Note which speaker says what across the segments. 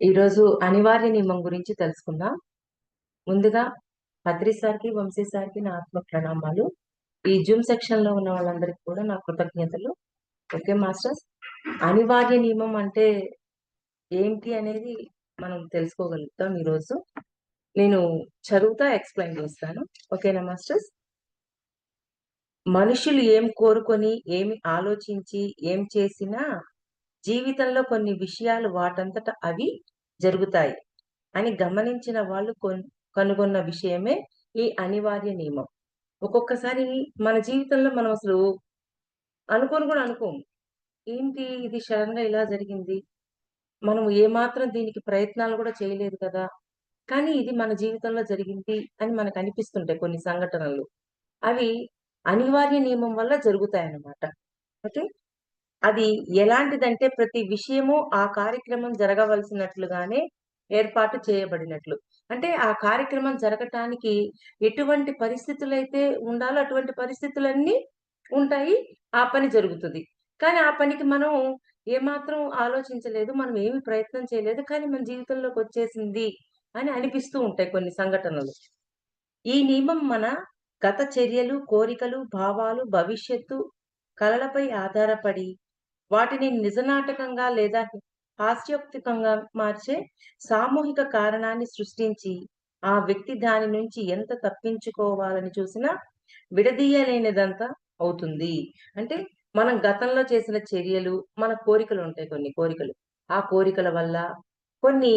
Speaker 1: ఈరోజు అనివార్య నియమం గురించి తెలుసుకుందాం. ముందుగా పత్రి సార్‌కి, వంశీ సార్‌కి నా ఆత్మ ప్రణామాలు. ఈ జూమ్ సెక్షన్‌లో ఉన్న వాళ్ళందరికీ కూడా నా కృతజ్ఞతలు. Okay masters. అనివార్య నియమం అంటే ఏంటి అనేది మనం తెలుసుకోగలుగుతాం ఈరోజు. నేను చదువుతా ఎక్స్‌ప్లెయిన్ చేస్తాను. ఓకేనా మాస్టర్స్? మనుషులు ఏం కోరుకొని, ఏమి ఆలోచించి, ఏం చేసినా జీవితంలో కొన్ని విషయాలు వాటంతట అవి జరుగుతాయి అని గమనించిన వాళ్ళు కనుగొన్న విషయమే ఈ అనివార్య నియమం. ఒక్కొక్కసారి మన జీవితంలో మనం అసలు అనుకోని కూడా అనుకోము. ఏంటి ఇది సడెన్‌గా ఇలా జరిగింది? మనం ఏమాత్రం దీనికి ప్రయత్నాలు కూడా చేయలేదు కదా! కానీ ఇది మన జీవితంలో జరిగింది అని మనకు అనిపిస్తుంటాయి కొన్ని సంఘటనలు. అవి అనివార్య నియమం వల్ల జరుగుతాయన్నమాట. ఓకే. అది ఎలాంటిదంటే ప్రతి విషయము ఆ కార్యక్రమం జరగవలసినట్లుగానే ఏర్పాటు చేయబడినట్లు. అంటే ఆ కార్యక్రమం జరగటానికి ఎటువంటి పరిస్థితులైతే ఉండాలో అటువంటి పరిస్థితులన్నీ ఉంటాయి. ఆ పని జరుగుతది. కానీ ఆ పనికి మనం ఏమాత్రం ఆలోచించలేదు. మనం ఏమి ప్రయత్నం చేయలేదు. కానీ మన జీవితంలోకొచ్చేసింది అని అనిపిస్తూ ఉంటాయి కొన్ని సంఘటనలు. ఈ నియమం మన గత చర్యలు, కోరికలు, భావాలు, భవిష్యత్తు, కలలపై ఆధారపడి వాటిని నిజనాటకంగా లేదా హాస్యోక్తికంగా మార్చే సామూహిక కారణాన్ని సృష్టించి, ఆ వ్యక్తి దాని నుంచి ఎంత తప్పించుకోవాలని చూసినా విడదీయలేనిదంతా అవుతుంది. అంటే మనం గతంలో చేసిన చర్యలు, మన కోరికలుంటాయి కొన్ని కోరికలు. ఆ కోరికల వల్ల కొన్ని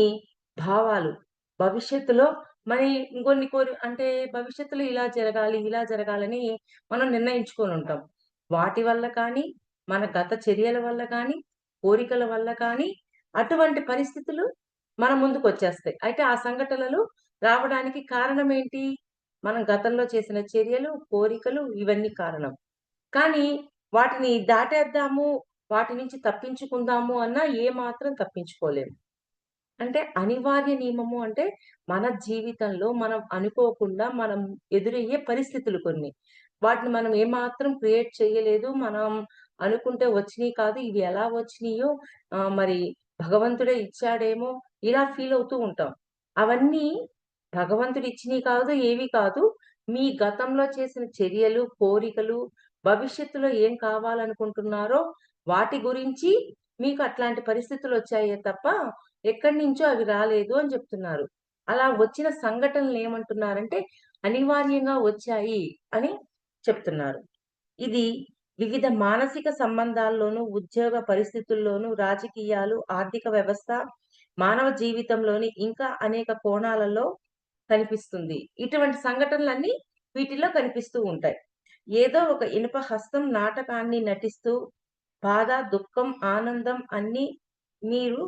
Speaker 1: భావాలు భవిష్యత్తులో మరి ఇంకొన్ని అంటే భవిష్యత్తులో ఇలా జరగాలి, ఇలా జరగాలని మనం నిర్ణయించుకొనుంటాం. వాటి వల్ల కానీ, మన గత చర్యల వల్ల కానీ, కోరికల వల్ల కానీ, అటువంటి పరిస్థితులు మన ముందుకొచ్చేస్తాయి. అయితే ఆ సంఘటనలు రావడానికి కారణం ఏంటి? మనం గతంలో చేసిన చర్యలు, కోరికలు ఇవన్నీ కారణం. కానీ వాటిని దాటేద్దాము, వాటి నుంచి తప్పించుకుందాము అన్నా ఏమాత్రం తప్పించుకోలేము. అంటే అనివార్య నియమము అంటే మన జీవితంలో మనం అనుకోకుండా మనం ఎదురయ్యే పరిస్థితులు కొన్ని. వాటిని మనం ఏమాత్రం క్రియేట్ చేయలేదు. మనం అనుకుంటే వచ్చినియి కాదు. ఇవి ఎలా వచ్చినియో మరి భగవంతుడే ఇచ్చాడేమో ఇలా ఫీల్ అవుతూ ఉంటాం. అవన్నీ భగవంతుడు ఇచ్చినియి కాదు, ఏవి కాదు. మీ గతంలో చేసిన చర్యలు, కోరికలు, భవిష్యత్తులో ఏం కావాలనుకుంటున్నారో వాటి గురించి మీకు అట్లాంటి పరిస్థితులొచ్చాయే తప్ప ఎక్కడి నుంచో అవి రాలేదు అని చెప్తున్నారు. అలా వచ్చిన సంఘటనలేమంటున్నారంటే, అనివార్యంగా వచ్చాయి అని చెప్తున్నారు. ఇది వివిధ మానసిక సంబంధాల్లోనూ, ఉద్యోగ పరిస్థితుల్లోనూ, రాజకీయాలు, ఆర్థిక వ్యవస్థ, మానవ జీవితంలోని ఇంకా అనేక కోణాలలో కనిపిస్తుంది. ఇటువంటి సంఘటనలన్నీ వీటిలో కనిపిస్తూ ఉంటాయి. ఏదో ఒక ఇనుప హస్తం నాటకాన్ని నటిస్తూ బాధ, దుఃఖం, ఆనందం అన్నీ మీరు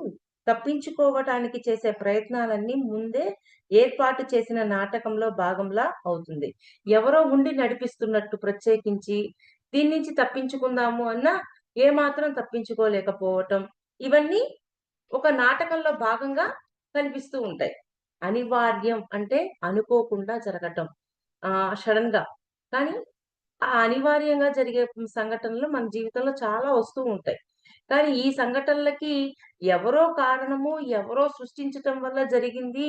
Speaker 1: తప్పించుకోవటానికి చేసే ప్రయత్నాలన్నీ ముందే ఏర్పాటు చేసిన నాటకంలో భాగంలా అవుతుంది. ఎవరో ఉండి నడిపిస్తున్నట్టు ప్రత్యేకించి దీని నుంచి తప్పించుకుందాము అన్నా ఏమాత్రం తప్పించుకోలేకపోవటం. ఇవన్నీ ఒక నాటకంలో భాగంగా కనిపిస్తూ ఉంటాయి. అనివార్యం అంటే అనుకోకుండా జరగటం. సడెన్‌గా. కానీ ఆ అనివార్యంగా జరిగే సంఘటనలు మన జీవితంలో చాలా వస్తూ ఉంటాయి. కానీ ఈ సంఘటనలకి ఎవరో కారణము, ఎవరో సృష్టించటం వల్ల జరిగింది.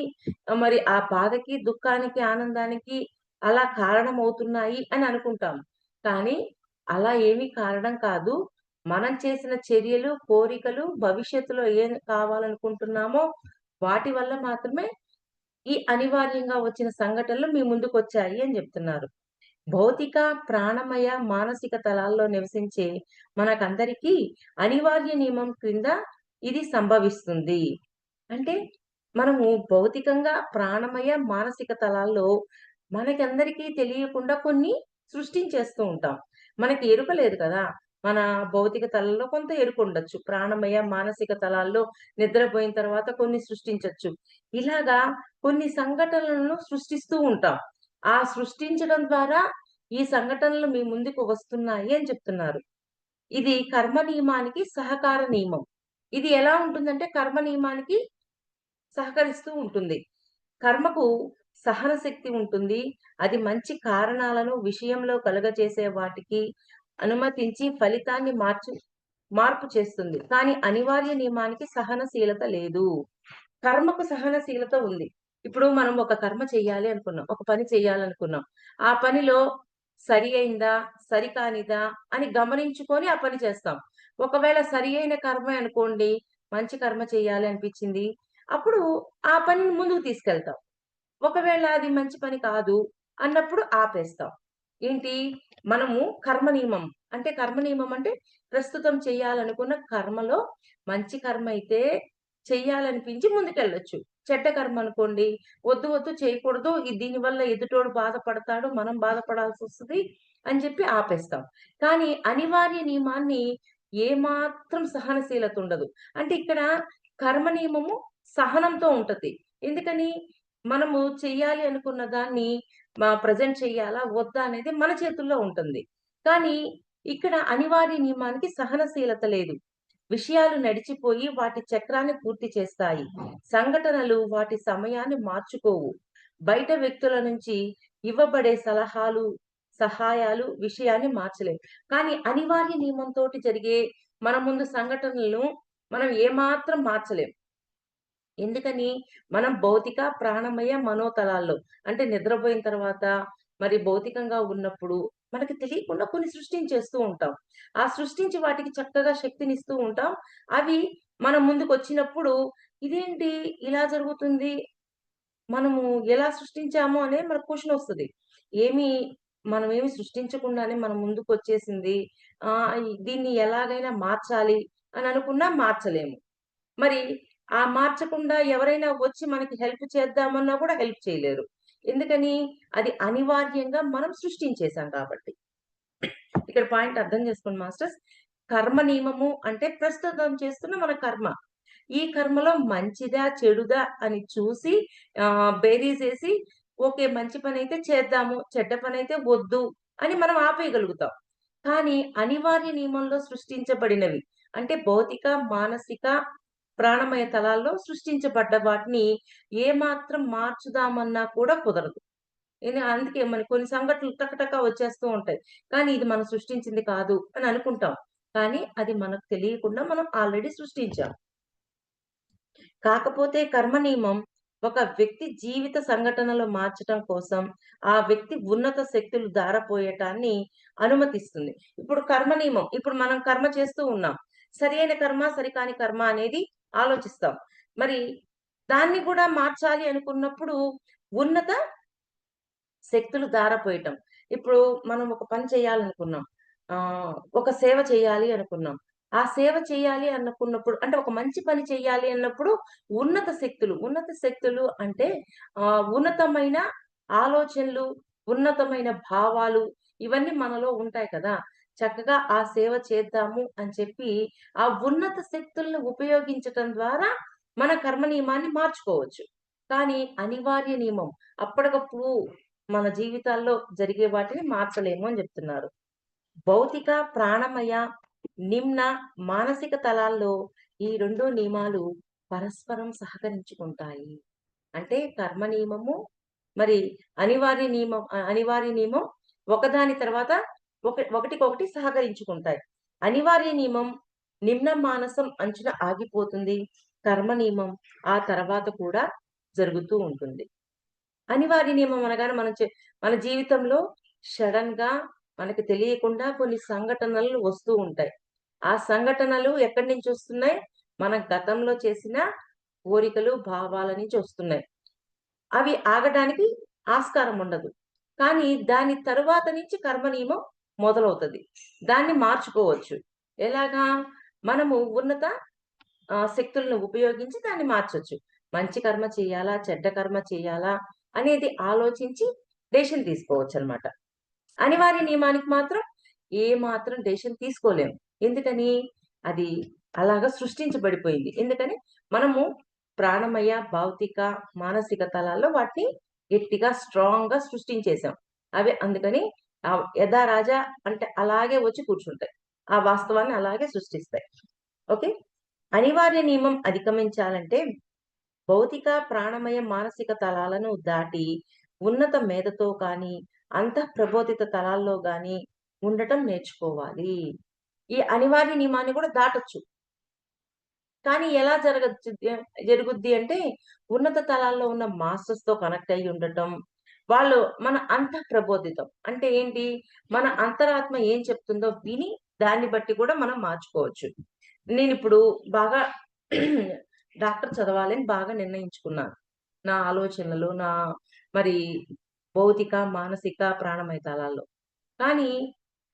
Speaker 1: మరి ఆ బాధకి, దుఃఖానికి, ఆనందానికి అలా కారణమవుతున్నాయి అని అనుకుంటాం. కానీ అలా ఏమీ కారణం కాదు. మనం చేసిన చర్యలు, కోరికలు భవిష్యత్తులో ఏం కావాలనుకుంటున్నామో వాటి వల్ల మాత్రమే ఈ అనివార్యంగా వచ్చిన సంఘటనలు మీ ముందుకొచ్చాయి అని జెప్తున్నారు. భౌతిక, ప్రాణమయ, మానసిక తలాల్లో నివసించే మనకందరికీ అనివార్య నియమం క్రింద ఇది సంభవిస్తుంది. అంటే మనము భౌతికంగా, ప్రాణమయ, మానసిక తలాల్లో మనకందరికీ తెలియకుండా కొన్ని సృష్టించేస్తూ ఉంటాం. మనకి ఎరుక లేదు కదా! మన భౌతిక తలంలో కొంత ఎరుకుండొచ్చు. ప్రాణమయ, మానసిక తలాల్లో నిద్రపోయిన తర్వాత కొన్ని సృష్టించొచ్చు. ఇలాగా కొన్ని సంఘటనలను సృష్టిస్తూ ఉంటాం. ఆ సృష్టించడం ద్వారా ఈ సంఘటనలు మీ ముందుకు వస్తున్నాయి అని చెప్తున్నారు. ఇది కర్మ నియమానికి సహకార నియమం. ఇది ఎలా ఉంటుందంటే కర్మ నియమానికి సహకరిస్తూ ఉంటుంది. కర్మకు సహన శక్తి ఉంటుంది. అది మంచి కారణాలను విషయంలో కలుగజేసే వాటికి అనుమతించి ఫలితాన్ని మార్పు చేస్తుంది. కానీ అనివార్య నియమానికి సహనశీలత లేదు. కర్మకు సహనశీలత ఉంది. ఇప్పుడు మనం ఒక కర్మ చెయ్యాలి అనుకున్నాం. ఒక పని చెయ్యాలనుకున్నాం. ఆ పనిలో సరి అయిందా? సరికానిదా? అని గమనించుకొని ఆ పని చేస్తాం. ఒకవేళ సరి అయిన కర్మే అనుకోండి, మంచి కర్మ చెయ్యాలి అనిపిచ్చింది. అప్పుడు ఆ పనిని ముందుకు తీసుకెళ్తాం. ఒకవేళ అది మంచి పని కాదు అన్నప్పుడు ఆపేస్తాం. ఏంటి? మనము కర్మ నియమం అంటే కర్మ నియమం అంటే ప్రస్తుతం చేయాలనుకున్న కర్మలో మంచి కర్మ అయితే చెయ్యాలనిపించి ముందుకెళ్ళొచ్చు. చెడ్డ కర్మ అనుకోండి, వద్దు వద్దు చేయకూడదు. దీనివల్ల ఎదుటోడు బాధపడతాడు. మనం బాధపడాల్సొస్తది అని చెప్పి ఆపేస్తాం. కానీ అనివార్య నియమాన్ని ఏమాత్రం సహనశీలత ఉండదు. అంటే ఇక్కడ కర్మ నియమము సహనంతో ఉంటది. ఎందుకని? మనము చెయ్యాలి అనుకున్న దాన్ని ప్రెజెంట్ చెయ్యాలా? వద్దా? అనేది మన చేతుల్లో ఉంటుంది. కానీ ఇక్కడ అనివార్య నియమానికి సహనశీలత లేదు. విషయాలు నడిచిపోయి వాటి చక్రాన్ని పూర్తి చేస్తాయి. సంఘటనలు వాటి సమయాన్ని మార్చుకోవు. బయట వ్యక్తుల నుంచి ఇవ్వబడే సహాయాలు విషయాన్ని మార్చలేవు. కానీ అనివార్య నియమంతోటి జరిగే మన ముందు సంఘటనలను మనం ఏమాత్రం మార్చలేం. ఎందుకని? మనం భౌతిక, ప్రాణమయ, మనోతలాల్లో అంటే నిద్రపోయిన తర్వాత మరి భౌతికంగా ఉన్నప్పుడు మనకి తెలియకుండా కొన్ని సృష్టించేస్తూ ఉంటాం. ఆ సృష్టించి వాటికి చక్కగా శక్తినిస్తూ ఉంటాం. అవి మన ముందుకొచ్చినప్పుడు ఇదేంటి ఇలా జరుగుతుంది? మనము ఎలా సృష్టించాము అనే మనకు క్వెషనొస్తది. ఏమి మనమేమి సృష్టించకుండానే మన ముందుకొచ్చేసింది. దీన్ని ఎలాగైనా మార్చాలి అని అనుకున్నా మార్చలేము. మరి ఆ మార్చకుండా ఎవరైనా వచ్చి మనకి హెల్ప్ చేద్దామన్నా కూడా హెల్ప్ చేయలేరు. ఎందుకని? అది అనివార్యంగా మనం సృష్టించేసాం కాబట్టి. ఇక్కడ పాయింట్ అర్థం చేసుకోండి మాస్టర్స్. కర్మ నియమము అంటే ప్రస్తుతం చేస్తున్న మన కర్మ. ఈ కర్మలో మంచిదా? చెడుదా? అని చూసి బేరీజేసి ఓకే. మంచి పనైతే చేద్దాము. చెడ్డ పనైతే వద్దు అని మనం ఆపేయగలుగుతాం. కానీ అనివార్య నియమంలో సృష్టించబడినవి అంటే భౌతిక, మానసిక, ప్రాణమయ తలాల్లో సృష్టించబడ్డ వాటిని ఏమాత్రం మార్చుదామన్నా కూడా కుదరదు. అందుకే మనకి కొన్ని సంఘటనలు టక వచ్చేస్తూ ఉంటాయి. కానీ ఇది మనం సృష్టించింది కాదు అని అనుకుంటాం. కానీ అది మనకు తెలియకుండా మనం ఆల్రెడీ సృష్టించాం. కాకపోతే కర్మ నియమం ఒక వ్యక్తి జీవిత సంఘటనలు మార్చటం కోసం ఆ వ్యక్తి ఉన్నత శక్తులు ధారపోయటాన్ని అనుమతిస్తుంది. ఇప్పుడు కర్మ నియమం ఇప్పుడు మనం కర్మ చేస్తూ ఉన్నాం. సరియైన కర్మ, సరికాని కర్మ అనేది ఆలోచిస్తాం. మరి దాన్ని కూడా మార్చాలి అనుకున్నప్పుడు ఉన్నత శక్తులు ధారపోయటం. ఇప్పుడు మనం ఒక పని చేయాలనుకున్నాం. ఒక సేవ చేయాలి అనుకున్నాం. ఆ సేవ చేయాలి అనుకున్నప్పుడు అంటే ఒక మంచి పని చేయాలి అన్నప్పుడు ఉన్నత శక్తులు అంటే ఉన్నతమైన ఆలోచనలు, ఉన్నతమైన భావాలు ఇవన్నీ మనలో ఉంటాయి కదా! చక్కగా ఆ సేవ చేద్దాము అని చెప్పి ఆ ఉన్నత శక్తులను ఉపయోగించటం ద్వారా మన కర్మ నియమాన్ని మార్చుకోవచ్చు. కానీ అనివార్య నియమం అప్పటికప్పుడు మన జీవితాల్లో జరిగే వాటిని మార్చలేము అని జెప్తున్నారు. భౌతిక, ప్రాణమయ, నిమ్న, మానసిక తలాల్లో ఈ 2 నియమాలు పరస్పరం సహకరించుకుంటాయి. అంటే కర్మ నియమము, మరి అనివార్య నియమం ఒకదాని తర్వాత ఒకటికొకటి సహకరించుకుంటాయి. అనివార్య నియమం నిమ్న మానసం అంచున ఆగిపోతుంది. కర్మ నియమం ఆ తర్వాత కూడా జరుగుతూ ఉంటుంది. అనివార్య నియమం అనగానే మన జీవితంలో సడెన్‌గా మనకు తెలియకుండా కొన్ని సంఘటనలు వస్తూ ఉంటాయి. ఆ సంఘటనలు ఎక్కడి నుంచొస్తున్నాయి? మన గతంలో చేసిన కోరికలు, భావాల నుంచి వస్తున్నాయి. అవి ఆగడానికి ఆస్కారం ఉండదు. కానీ దాని తరువాత నుంచి కర్మ నియమం మొదలవుతది. దాన్ని మార్చుకోవచ్చు. ఎలాగా? మనము ఉన్నత శక్తులను ఉపయోగించి దాన్ని మార్చొచ్చు. మంచి కర్మ చేయాలా? చెడ్డ కర్మ చేయాలా? అనేది ఆలోచించి డెసిషన్ తీసుకోవచ్చనమాట. అనివార్య నియమానికి మాత్రం ఏ మాత్రం డెసిషన్ తీసుకోలేము. ఎందుకని? అది అలాగా సృష్టించబడిపోయింది. ఎందుకని? మనము ప్రాణమయ, భౌతిక, మానసిక తలాల్లో వాటిని గట్టిగా స్ట్రాంగ్‌గా సృష్టించేసాం. అందుకని యథా రాజా అంటే అలాగే వచ్చి కూర్చుంటాయి. ఆ వాస్తవాన్ని అలాగే సృష్టిస్తాయి. ఓకే. అనివార్య నియమం అధిగమించాలంటే భౌతిక, ప్రాణమయ, మానసిక తలాలను దాటి ఉన్నత మేధతో కానీ, అంతఃప్రబోధిత తలాల్లో గాని ఉండటం నేర్చుకోవాలి. ఈ అనివార్య నియమాన్ని కూడా దాటొచ్చు. కానీ ఎలా జరుగుద్ది అంటే ఉన్నత తలాల్లో ఉన్న మాస్టర్స్‌తో కనెక్ట్ అయ్యి ఉండటం. వాళ్ళు మన అంతఃప్రబోధితం. అంటే ఏంటి? మన అంతరాత్మ ఏం చెప్తుందో విని దాన్ని బట్టి కూడా మనం మార్చుకోవచ్చు. నేనిప్పుడు బాగా డాక్టర్ చదవాలి అని బాగా నిర్ణయించుకున్నాను. నా ఆలోచనలు, నా మరి భౌతిక, మానసిక, ప్రాణమయ తలాల్లో. కానీ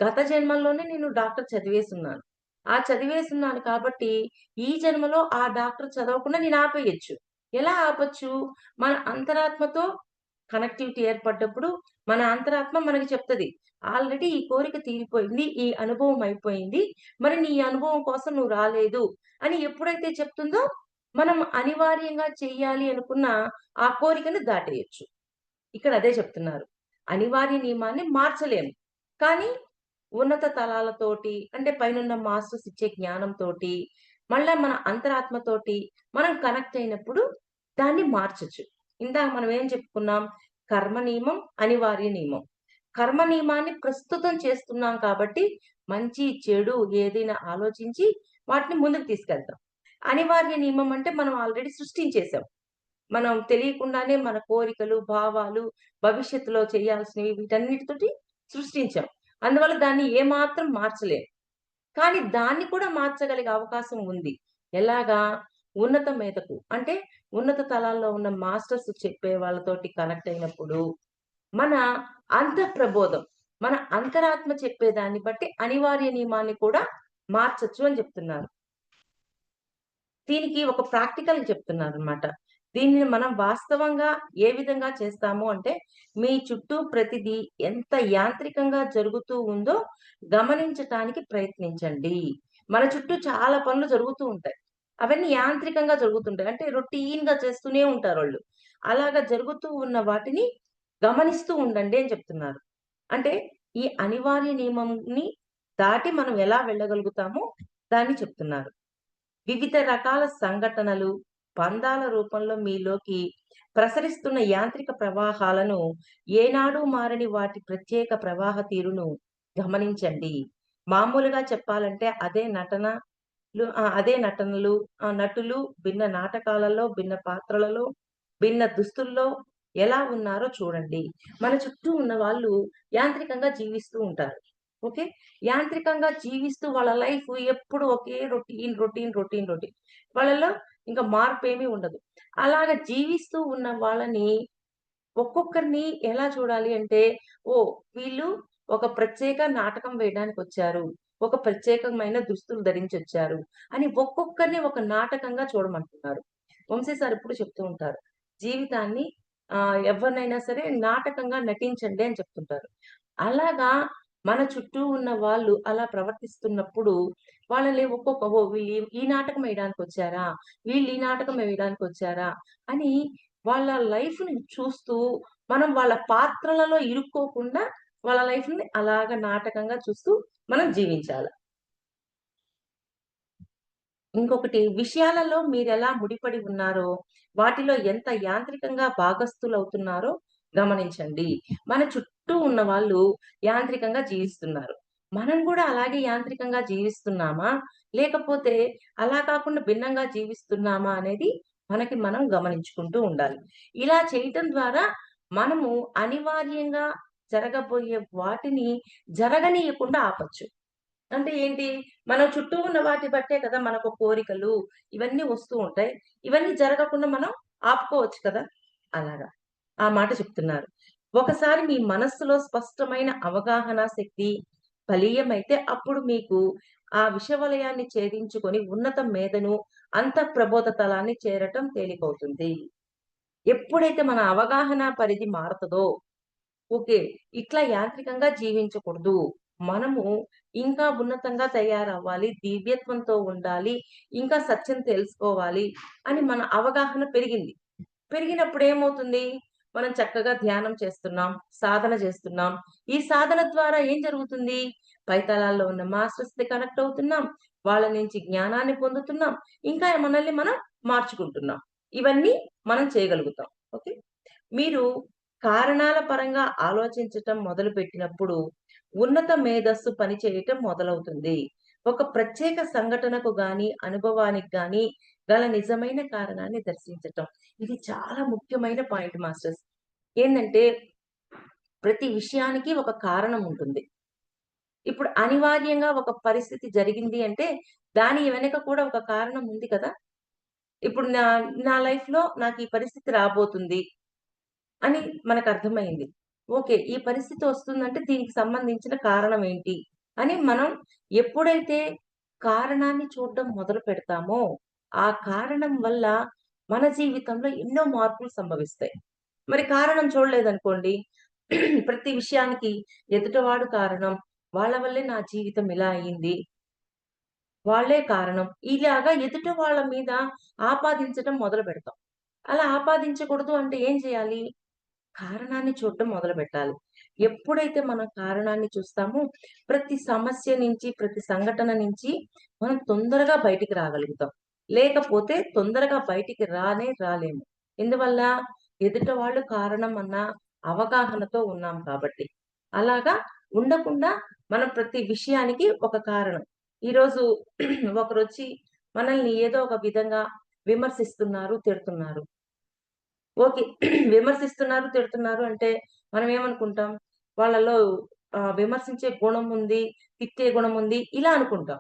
Speaker 1: గత జన్మల్లోనే నేను డాక్టర్ చదివేసున్నాను. ఆ చదివేసున్నాను కాబట్టి, ఈ జన్మలో ఆ డాక్టర్ చదవకుండా నేను ఆపేయొచ్చు. ఎలా ఆపొచ్చు? మన అంతరాత్మతో కనెక్టివిటీ ఏర్పడ్డప్పుడు, మన అంతరాత్మ మనకి చెప్తది. ఆల్రెడీ ఈ కోరిక తీరిపోయింది. ఈ అనుభవం అయిపోయింది. మరి నీ అనుభవం కోసం నువ్వు రాలేదు అని ఎప్పుడైతే చెప్తుందో, మనం అనివార్యంగా చెయ్యాలి అనుకున్న ఆ కోరికను దాటేయొచ్చు. ఇక్కడ అదే చెప్తున్నారు. అనివార్య నియమాన్ని మార్చలేము. కానీ ఉన్నత తలాలతోటి అంటే పైనున్న మాస్టర్స్ ఇచ్చే జ్ఞానంతోటి, మళ్ళా మన అంతరాత్మతోటి మనం కనెక్ట్ అయినప్పుడు దాన్ని మార్చొచ్చు. ఇందాక మనం ఏం చెప్పుకున్నాం? కర్మ నియమం, అనివార్య నియమం. కర్మ నియమాన్ని ప్రస్తుతం చేస్తున్నాం కాబట్టి మంచి, చెడు ఏదైనా ఆలోచించి వాటిని ముందుకు తీసుకెళ్తాం. అనివార్య నియమం అంటే మనం ఆల్రెడీ సృష్టించేసాం. మనం తెలియకుండానే మన కోరికలు, భావాలు, భవిష్యత్తులో చేయాల్సినవి వీటన్నిటితోటి సృష్టించాం. అందువల్ల దాన్ని ఏమాత్రం మార్చలేం. కానీ దాన్ని కూడా మార్చగలిగే అవకాశం ఉంది. ఎలాగా? ఉన్నత మేధకు. అంటే ఉన్నత తలాల్లో ఉన్న మాస్టర్స్ చెప్పే వాళ్ళతోటి కనెక్ట్ అయినప్పుడు, మన అంతఃప్రబోధం, మన అంతరాత్మ చెప్పేదాన్ని బట్టి అనివార్య నియమాన్ని కూడా మార్చొచ్చు అని చెప్తున్నారు. దీనికి ఒక ప్రాక్టికల్ చెప్తున్నారనమాట. దీనిని మనం వాస్తవంగా ఏ విధంగా చేస్తాము అంటే, మీ చుట్టూ ప్రతిదీ ఎంత యాంత్రికంగా జరుగుతూ ఉందో గమనించటానికి ప్రయత్నించండి. మన చుట్టూ చాలా పనులు జరుగుతూ ఉంటాయి. అవన్నీ యాంత్రికంగా జరుగుతుంటాయి. అంటే రొటీన్‌గా చేస్తూనే ఉంటారోళ్ళు. అలాగా జరుగుతూ ఉన్న వాటిని గమనిస్తూ ఉండండి అని చెప్తున్నారు. అంటే ఈ అనివార్య నియమంని దాటి మనం ఎలా వెళ్ళగలుగుతామో దాన్ని చెప్తున్నారు. వివిధ రకాల సంఘటనలు, బంధాల రూపంలో మీలోకి ప్రసరిస్తున్న యాంత్రిక ప్రవాహాలను ఏనాడూ మారని వాటి ప్రత్యేక ప్రవాహ తీరును గమనించండి. మామూలుగా చెప్పాలంటే అదే నటనలు, నటులు భిన్న నాటకాలలో, భిన్న పాత్రలలో, భిన్న దుస్తుల్లో ఎలా ఉన్నారో చూడండి. మన చుట్టూ ఉన్న వాళ్ళు యాంత్రికంగా జీవిస్తూ ఉంటారు. ఓకే. యాంత్రికంగా జీవిస్తూ వాళ్ళ లైఫ్ ఎప్పుడు ఒకే రొటీన్. వాళ్ళలో ఇంకా మార్పేమీ ఉండదు. అలాగా జీవిస్తూ ఉన్న వాళ్ళని ఒక్కొక్కరిని ఎలా చూడాలి అంటే, ఓహ్! వీళ్ళు ఒక ప్రత్యేక నాటకం వేయడానికొచ్చారు. ఒక ప్రత్యేకమైన దుస్తులు ధరించొచ్చారు అని ఒక్కొక్కరిని ఒక నాటకంగా చూడమంటున్నారు. వంశీ సార్ ఎప్పుడు చెప్తూ ఉంటారు. జీవితాన్ని ఎవరినైనా సరే నాటకంగా నటించండి అని చెప్తుంటారు. అలాగా మన చుట్టూ ఉన్న వాళ్ళు అలా ప్రవర్తిస్తున్నప్పుడు వాళ్ళని ఓహ్! వీళ్ళు ఈ నాటకం వేయడానికొచ్చారా? వీళ్ళు ఈ నాటకం వేయడానికొచ్చారా? అని వాళ్ళ లైఫ్‌ని చూస్తూ మనం వాళ్ళ పాత్రలలో ఇరుక్కోకుండా వాళ్ళ లైఫ్‌ని అలాగ నాటకంగా చూస్తూ మనం జీవించాల. ఇంకొకటి విషయాలలో మీరెలా ముడిపడి ఉన్నారో, వాటిలో ఎంత యాంత్రికంగా భాగస్థులవుతున్నారో గమనించండి. మన చుట్టూ ఉన్న వాళ్ళు యాంత్రికంగా జీవిస్తున్నారు. మనం గూడా అలాగే యాంత్రికంగా జీవిస్తున్నామా? లేకపోతే అలా కాకుండా భిన్నంగా జీవిస్తున్నామా అనేది మనకి మనం గమనించుకుంటూ ఉండాలి. ఇలా చేయటం ద్వారా మనము అనివార్యంగా జరగబోయే వాటిని జరగనీయకుండా ఆపొచ్చు. అంటే ఏంటి? మనం చుట్టూ ఉన్న వాటి బట్టే కదా మనకు కోరికలు ఇవన్నీ వస్తూ ఉంటాయి. ఇవన్నీ జరగకుండా మనం ఆపుకోవచ్చు కదా! అలాగా. ఆ మాట చెప్తున్నారు. ఒకసారి మీ మనస్సులో స్పష్టమైన అవగాహన శక్తి బలీయమైతే అప్పుడు మీకు ఆ విషవలయాన్ని ఛేదించుకొని ఉన్నత మేధను, అంతఃప్రబోధ తలాన్ని చేరటం తేలికవుతుంది. ఎప్పుడైతే మన అవగాహన పరిధి మారతదో ఓకే. ఇట్లా యాంత్రికంగా జీవించకూడదు. మనము ఇంకా ఉన్నతంగా తయారవ్వాలి. దివ్యత్వంతో ఉండాలి. ఇంకా సత్యం తెలుసుకోవాలి అని మన అవగాహన పెరిగింది. పెరిగినప్పుడు ఏమవుతుంది? మనం చక్కగా ధ్యానం చేస్తున్నాం. సాధన చేస్తున్నాం. ఈ సాధన ద్వారా ఏం జరుగుతుంది? పైతలాల్లో ఉన్న మాస్టర్స్‌తో కనెక్ట్ అవుతున్నాం. వాళ్ళ నుంచి జ్ఞానాన్ని పొందుతున్నాం. ఇంకా మనల్ని మనం మార్చుకుంటున్నాం. ఇవన్నీ మనం చేయగలుగుతాం. ఓకే. మీరు కారణాల పరంగా ఆలోచించటం మొదలుపెట్టినప్పుడు ఉన్నత మేధస్సు పనిచేయటం మొదలవుతుంది. ఒక ప్రత్యేక సంఘటనకు గాని, అనుభవానికి గాని గల నిజమైన కారణాన్ని దర్శించటం. ఇది చాలా ముఖ్యమైన పాయింట్ మాస్టర్స్. ఏందంటే ప్రతి విషయానికి ఒక కారణం ఉంటుంది. ఇప్పుడు అనివార్యంగా ఒక పరిస్థితి జరిగింది అంటే, దాని వెనక కూడా ఒక కారణం ఉంది కదా! ఇప్పుడు నా నా లైఫ్‌లో నాకు ఈ పరిస్థితి రాబోతుంది అని మనకర్థమైంది. ఓకే. ఈ పరిస్థితి వస్తుందంటే దీనికి సంబంధించిన కారణం ఏంటి? అని మనం ఎప్పుడైతే కారణాన్ని చూడడం మొదలు పెడతామో, ఆ కారణం వల్ల మన జీవితంలో ఎన్నో మార్పులు సంభవిస్తాయి. మరి కారణం చూడలేదనుకోండి, ప్రతి విషయానికి ఎదుటివాడు కారణం, వాళ్ళ వల్లే నా జీవితం ఇలా అయింది. వాళ్ళే కారణం. ఇలాగా ఎదుటి వాళ్ళ మీద ఆపాదించటం మొదలుపెడతాం. అలా ఆపాదించకూడదు అంటే ఏం చేయాలి? కారణాన్ని చూడటం మొదలుపెట్టాలి. ఎప్పుడైతే మనం కారణాన్ని చూస్తామో, ప్రతి సమస్య నుంచి, ప్రతి సంఘటన నుంచి మనం తొందరగా బయటికి రాగలుగుతాం. లేకపోతే తొందరగా బయటికి రాలేము. ఎందువల్ల? ఎదుట వాళ్ళు కారణం అన్న అవగాహనతో ఉన్నాం కాబట్టి. అలాగా ఉండకుండా మనం ప్రతి విషయానికి ఒక కారణం. ఈరోజు ఒకరొచ్చి మనల్ని ఏదో ఒక విధంగా విమర్శిస్తున్నారు, తిడుతున్నారు. ఓకే. విమర్శిస్తున్నారు, తిడుతున్నారు అంటే మనం ఏమనుకుంటాం? వాళ్ళలో విమర్శించే గుణం ఉంది, తిట్టే గుణం ఉంది ఇలా అనుకుంటాం.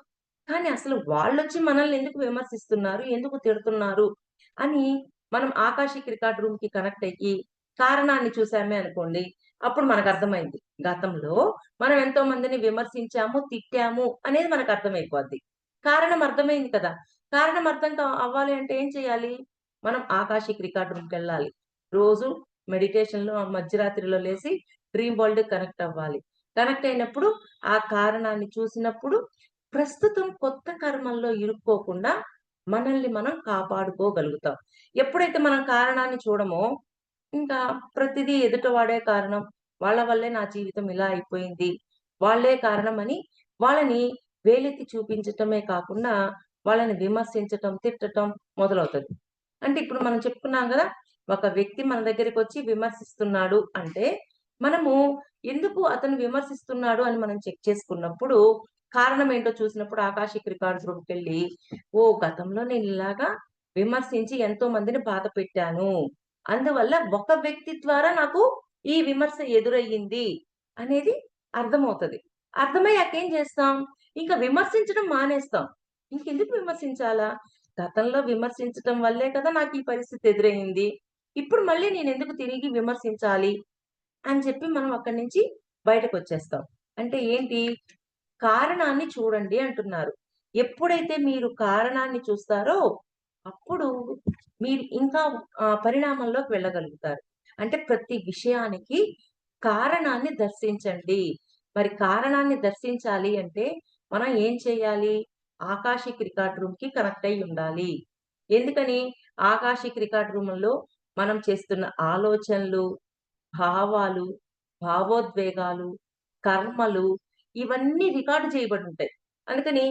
Speaker 1: కానీ అసలు వాళ్ళొచ్చి మనల్ని ఎందుకు విమర్శిస్తున్నారు? ఎందుకు తిడుతున్నారు? అని మనం ఆకాశిక్ రికార్డ్ రూమ్‌కి కనెక్ట్ అయ్యి కారణాన్ని చూసామే అనుకోండి. అప్పుడు మనకర్థమైంది. గతంలో మనం ఎంతో మందిని విమర్శించాము, తిట్టాము అనేది మనకర్థమైపోద్ది. కారణం అర్థమైంది కదా! కారణం అర్థం అవ్వాలి అంటే ఏం చేయాలి? మనం ఆకాశిక్ రికార్డ్ రూమ్‌కెళ్ళాలి. రోజు మెడిటేషన్‌లో మధ్యరాత్రిలో లేసి డ్రీమ్ వరల్డ్‌కి కనెక్ట్ అవ్వాలి. కనెక్ట్ అయినప్పుడు ఆ కారణాన్ని చూసినప్పుడు ప్రస్తుతం కొత్త కర్మల్లో ఇరుక్కోకుండా మనల్ని మనం కాపాడుకోగలుగుతాం. ఎప్పుడైతే మనం కారణాన్ని చూడమో, ఇంకా ప్రతిదీ ఎదుటివాడే కారణం. వాళ్ళ వల్లే నా జీవితం ఇలా అయిపోయింది. వాళ్ళే కారణమని వాళ్ళని వేలెత్తి చూపించటమే కాకుండా వాళ్ళని విమర్శించటం, తిట్టటం మొదలవుతది. అంటే ఇప్పుడు మనం చెప్పుకున్నాం గదా! ఒక వ్యక్తి మన దగ్గరికొచ్చి విమర్శిస్తున్నాడు అంటే, మనము ఎందుకు అతను విమర్శిస్తున్నాడు అని మనం చెక్ చేసుకున్నప్పుడు, కారణం ఏంటో చూసినప్పుడు ఆకాశిక్ రికార్డ్స్ రూమ్‌కెళ్ళి, ఓహ్! గతంలో నేను ఇలాగా విమర్శించి ఎంతో మందిని బాధ పెట్టాను. అందువల్ల ఒక వ్యక్తి ద్వారా నాకు ఈ విమర్శ ఎదురయ్యింది అనేది అర్థమవుతది. అర్థమయ్యాక ఏం చేస్తాం? ఇంక విమర్శించడం మానేస్తాం. ఇంకెందుకు విమర్శించాలా? గతంలో విమర్శించటం వల్లే కదా నాకీ పరిస్థితి ఎదురయింది. ఇప్పుడు మళ్ళీ నేనెందుకు తిరిగి విమర్శించాలి? అని చెప్పి మనం అక్కడి నుంచి బయటకొచ్చేస్తాం. అంటే ఏంటి? కారణాన్ని చూడండి అంటున్నారు. ఎప్పుడైతే మీరు కారణాన్ని చూస్తారో, అప్పుడు మీరు ఇంకా పరిణామంలోకి వెళ్ళగలుగుతారు. అంటే ప్రతి విషయానికి కారణాన్ని దర్శించండి. మరి కారణాన్ని దర్శించాలి అంటే మనం ఏం చేయాలి? ఆకాశిక్ రికార్డ్ రూమ్‌కి కనెక్ట్ అయ్యి ఉండాలి. ఎందుకని? ఆకాశిక్ రికార్డ్ రూముల్లో మనం చేస్తున్న ఆలోచనలు, భావాలు, భావోద్వేగాలు, కర్మలు ఇవన్నీ రికార్డ్ చేయబడుంటాయి. అందుకని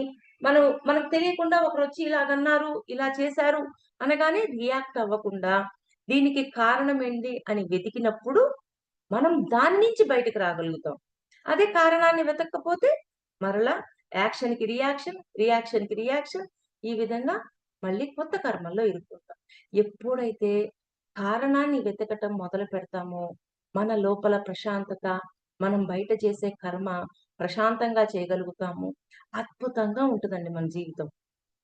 Speaker 1: మనకు తెలియకుండా ఒకరొచ్చి ఇలాగన్నారు, ఇలా చేశారు అనగానే రియాక్ట్ అవ్వకుండా, దీనికి కారణం ఏంటి అని వెతికినప్పుడు, మనం దాని నుంచి బయటకి రాగలుగుతాం. అదే కారణాన్ని వెతక్కపోతే మరలా యాక్షన్‌కి రియాక్షన్, రియాక్షన్‌కి రియాక్షన్ ఈ విధంగా మళ్ళీ కొత్త కర్మల్లో ఇరుక్కుంటాం. ఎప్పుడైతే కారణాన్ని వెతకటం మొదలు పెడతామో, మన లోపల ప్రశాంతత, మనం బయట చేసే కర్మ ప్రశాంతంగా చేయగలుగుతాము. అద్భుతంగా ఉంటదండి మన జీవితం.